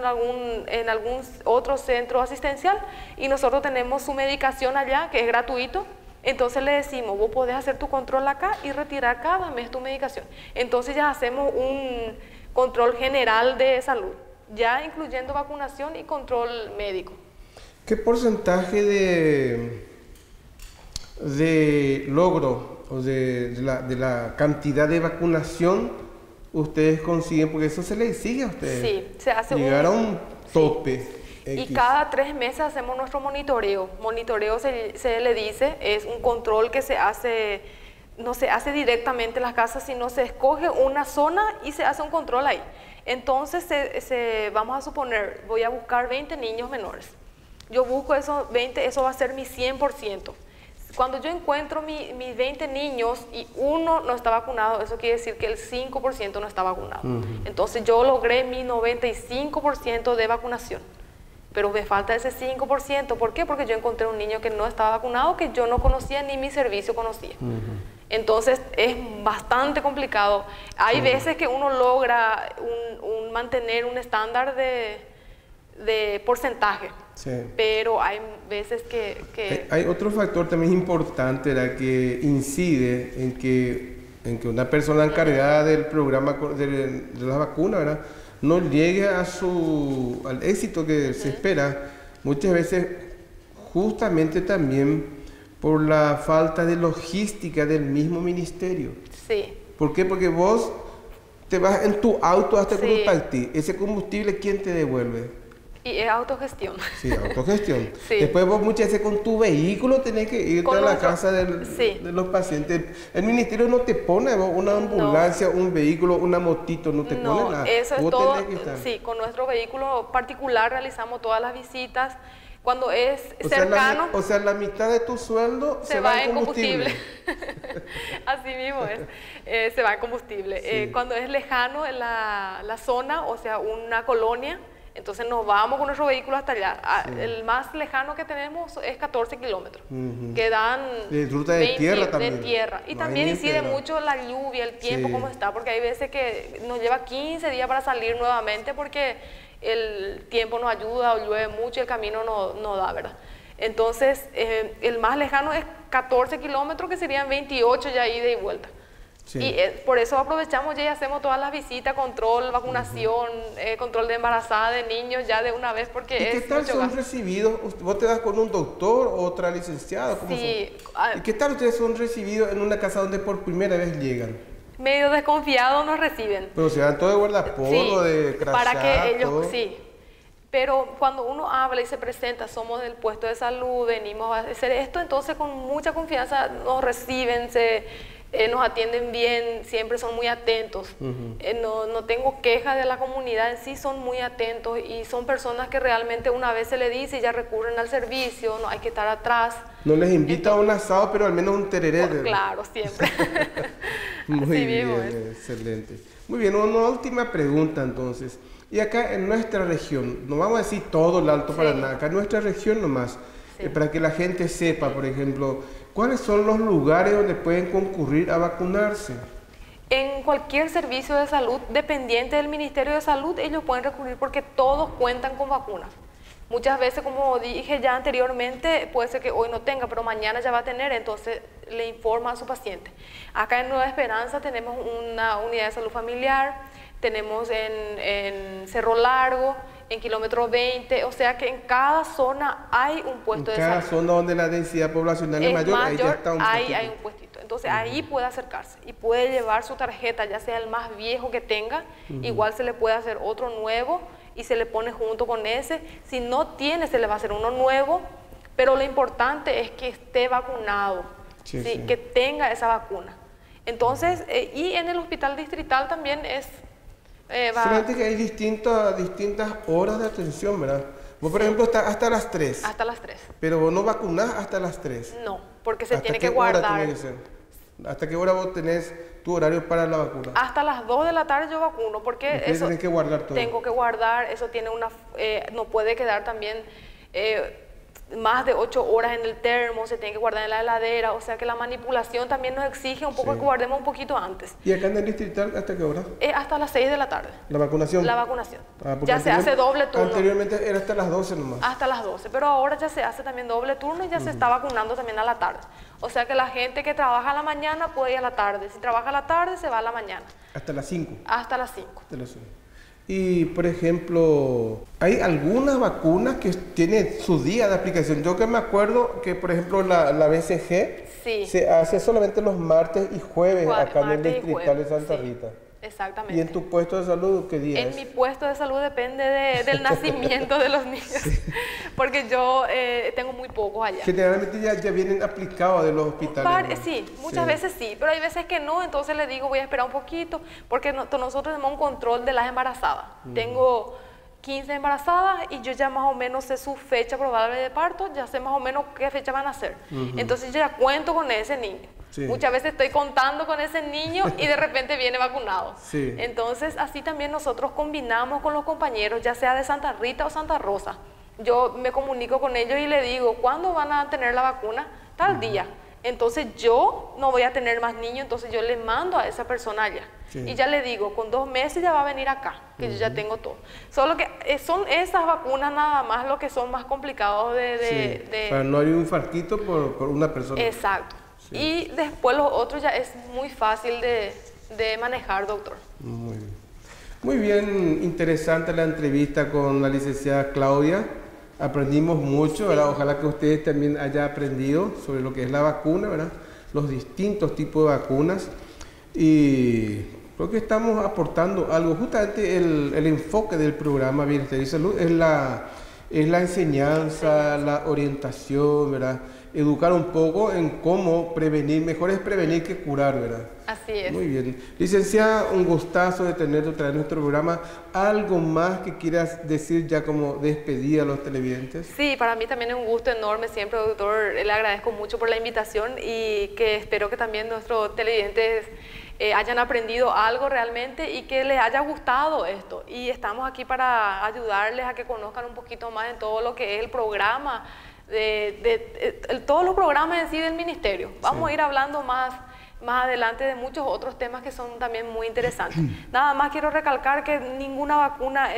en algún otro centro asistencial y nosotros tenemos su medicación allá, que es gratuito. Entonces le decimos, vos podés hacer tu control acá y retirar cada mes tu medicación. Entonces ya hacemos un control general de salud, ya incluyendo vacunación y control médico. ¿Qué porcentaje de logro o de la cantidad de vacunación ustedes consiguen? Porque eso se le exige a ustedes. Sí, se hace llegar a un tope. Sí. Y cada 3 meses hacemos nuestro monitoreo. Monitoreo se le dice, es un control que se hace, no se hace directamente en las casas, sino se escoge una zona y se hace un control ahí. Entonces, vamos a suponer, voy a buscar 20 niños menores. Yo busco esos 20, eso va a ser mi 100%. Cuando yo encuentro mis 20 niños y uno no está vacunado, eso quiere decir que el 5% no está vacunado. Entonces, yo logré mi 95% de vacunación. Pero me falta ese 5%. ¿Por qué? Porque yo encontré un niño que no estaba vacunado, que yo no conocía ni mi servicio conocía. Entonces es bastante complicado. Hay veces que uno logra mantener un estándar de porcentaje, pero hay veces que... Hay otro factor también importante, ¿verdad?, que incide en que una persona encargada del programa de las vacunas, ¿verdad?, no llegue al éxito que se espera, muchas veces justamente también por la falta de logística del mismo ministerio. Sí. ¿Por qué? Porque vos te vas en tu auto hasta Curupactí. Ese combustible, ¿quién te devuelve? Y es autogestión. Sí, autogestión. Después vos muchas veces con tu vehículo tenés que irte a la casa de los pacientes. El ministerio no te pone una ambulancia, un vehículo, una motito, no te pone nada. Eso es todo. Sí, con nuestro vehículo particular realizamos todas las visitas. Cuando es O sea, cercano, o sea, la mitad de tu sueldo se va en combustible. Así mismo es, se va en combustible. Sí. Cuando es lejano en la zona, o sea, una colonia, entonces nos vamos con nuestro vehículo hasta allá. Sí. El más lejano que tenemos es 14 kilómetros, Ujú. que dan De ruta de tierra también. de tierra. Y No hay también ni incide integral. mucho la lluvia, el tiempo, Sí. cómo está, porque hay veces que nos lleva 15 días para salir nuevamente porque el tiempo no ayuda o llueve mucho y el camino no da, ¿verdad? Entonces, el más lejano es 14 kilómetros, que serían 28 ya ida y vuelta. Sí. Y por eso aprovechamos ya y hacemos todas las visitas, control, vacunación, control de embarazada, de niños, ya de una vez, porque ¿Y es qué tal mucho son gasto. recibidos? ¿Vos te das con un doctor o otra licenciada? ¿Cómo Sí, son? ¿Y qué tal ustedes son recibidos en una casa donde por primera vez llegan? medio desconfiados nos reciben. Pero se dan todo de guardapolvo, de crachá, para que ellos, todo. sí. Pero cuando uno habla y se presenta, somos del puesto de salud, venimos a hacer esto, entonces con mucha confianza nos reciben, nos atienden bien, siempre son muy atentos. No tengo quejas de la comunidad en sí, son muy atentos y son personas que realmente una vez se le dice y ya recurren al servicio, no hay que estar atrás. No les invita a un asado, pero al menos un tereré. Claro, siempre. Muy Así bien, mismo es. excelente. Muy bien, una última pregunta entonces. Y acá en nuestra región, no vamos a decir todo el Alto Sí. Paraná, acá en nuestra región nomás, Sí. para que la gente sepa, por ejemplo, cuáles son los lugares donde pueden concurrir a vacunarse. En cualquier servicio de salud dependiente del Ministerio de Salud, ellos pueden recurrir porque todos cuentan con vacunas. Muchas veces, como dije ya anteriormente, puede ser que hoy no tenga, pero mañana ya va a tener, entonces le informa a su paciente. Acá en Nueva Esperanza tenemos una unidad de salud familiar, tenemos en Cerro Largo, en kilómetro 20, o sea que en cada zona hay un puesto En de cada salud. zona donde la densidad poblacional es Es mayor, ahí ya está un hay puestito. un puestito. Entonces ahí puede acercarse y puede llevar su tarjeta, ya sea el más viejo que tenga, igual se le puede hacer otro nuevo y se le pone junto con ese. Si no tiene, se le va a hacer uno nuevo, pero lo importante es que esté vacunado, Sí, ¿sí? sí. Que tenga esa vacuna. Entonces, y en el hospital distrital también es... Solamente que hay distintas horas de atención, ¿verdad? Vos, por ejemplo, estás hasta las 3, hasta las 3. pero vos no vacunás hasta las 3. No, porque se ¿Hasta tiene qué que hora guardar. tiene que ser? ¿Hasta qué hora vos tenés tu horario para la vacuna? Hasta las 2 de la tarde yo vacuno, porque Ustedes eso tienen que guardar todo. tengo que guardar, eso tiene no puede quedar también más de 8 horas en el termo, se tiene que guardar en la heladera, o sea que la manipulación también nos exige un poco Sí. que guardemos un poquito antes. ¿Y acá en el distrital hasta qué hora? Hasta las 6 de la tarde, ¿La vacunación? la vacunación. Ah, porque Ya se hace doble turno. Anteriormente era hasta las 12 nomás. Hasta las 12, pero ahora ya se hace también doble turno y ya se está vacunando también a la tarde. O sea que la gente que trabaja a la mañana puede ir a la tarde, si trabaja a la tarde se va a la mañana, Hasta las 5 hasta las 5. de la ciudad. Y, por ejemplo, hay algunas vacunas que tienen su día de aplicación. Yo que me acuerdo que, por ejemplo, la BCG Sí. se hace solamente los martes y jueves acá en el Martes y distrital de jueves, Santa sí, Rita. exactamente. ¿Y en tu puesto de salud qué día En es? mi puesto de salud depende del nacimiento de los niños, porque yo tengo muy pocos allá. Generalmente ya vienen aplicados de los hospitales, ¿no? Sí, muchas veces sí, pero hay veces que no, entonces le digo voy a esperar un poquito, porque nosotros tenemos un control de las embarazadas. Tengo 15 embarazadas y yo ya más o menos sé su fecha probable de parto, ya sé más o menos qué fecha van a ser. Entonces yo ya cuento con ese niño. Sí. Muchas veces estoy contando con ese niño y de repente viene vacunado. Sí. Entonces así también nosotros combinamos con los compañeros, ya sea de Santa Rita o Santa Rosa. Yo me comunico con ellos y le digo, ¿cuándo van a tener la vacuna? Tal día. Entonces yo no voy a tener más niños, entonces yo le mando a esa persona allá. Sí. Y ya le digo, con 2 meses ya va a venir acá, que yo ya tengo todo. Solo que son esas vacunas nada más lo que son más complicados Sí. Para no haber un infartito por una persona. Exacto. Sí. Y después los otros ya es muy fácil de manejar, doctor. Muy bien. Muy bien, interesante la entrevista con la licenciada Claudia. Aprendimos mucho, ¿verdad? Ojalá que ustedes también hayan aprendido sobre lo que es la vacuna, ¿verdad? Los distintos tipos de vacunas. Y creo que estamos aportando algo. Justamente el enfoque del programa Bienestar y Salud es la enseñanza, la orientación, ¿verdad? educar un poco en cómo prevenir. Mejor es prevenir que curar, ¿verdad? Así es. Muy bien. Licenciada, un gustazo de tenerte otra vez en nuestro programa. ¿Algo más que quieras decir ya como despedida a los televidentes? Sí, para mí también es un gusto enorme siempre, doctor. Le agradezco mucho por la invitación y que espero que también nuestros televidentes hayan aprendido algo realmente y que les haya gustado esto. Y estamos aquí para ayudarles a que conozcan un poquito más en todo lo que es el programa, todos los programas en sí del ministerio. Vamos a ir hablando más adelante de muchos otros temas que son también muy interesantes. Nada más quiero recalcar que ninguna vacuna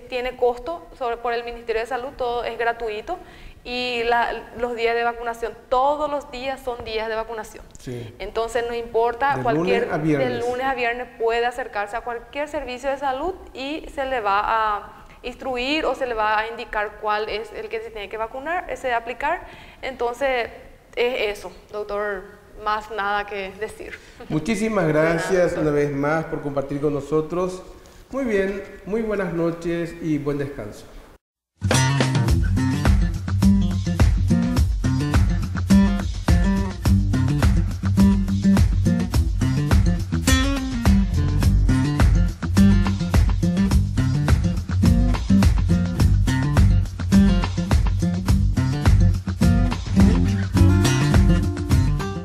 tiene costo por el Ministerio de Salud, todo es gratuito. Y los días de vacunación, todos los días son días de vacunación. Sí. Entonces no importa, de lunes a viernes puede acercarse a cualquier servicio de salud y se le va a instruir o se le va a indicar cuál es el que se tiene que vacunar, aplicar. Entonces es eso, doctor, más nada que decir. Muchísimas gracias una vez más por compartir con nosotros. Muy bien, muy buenas noches y buen descanso.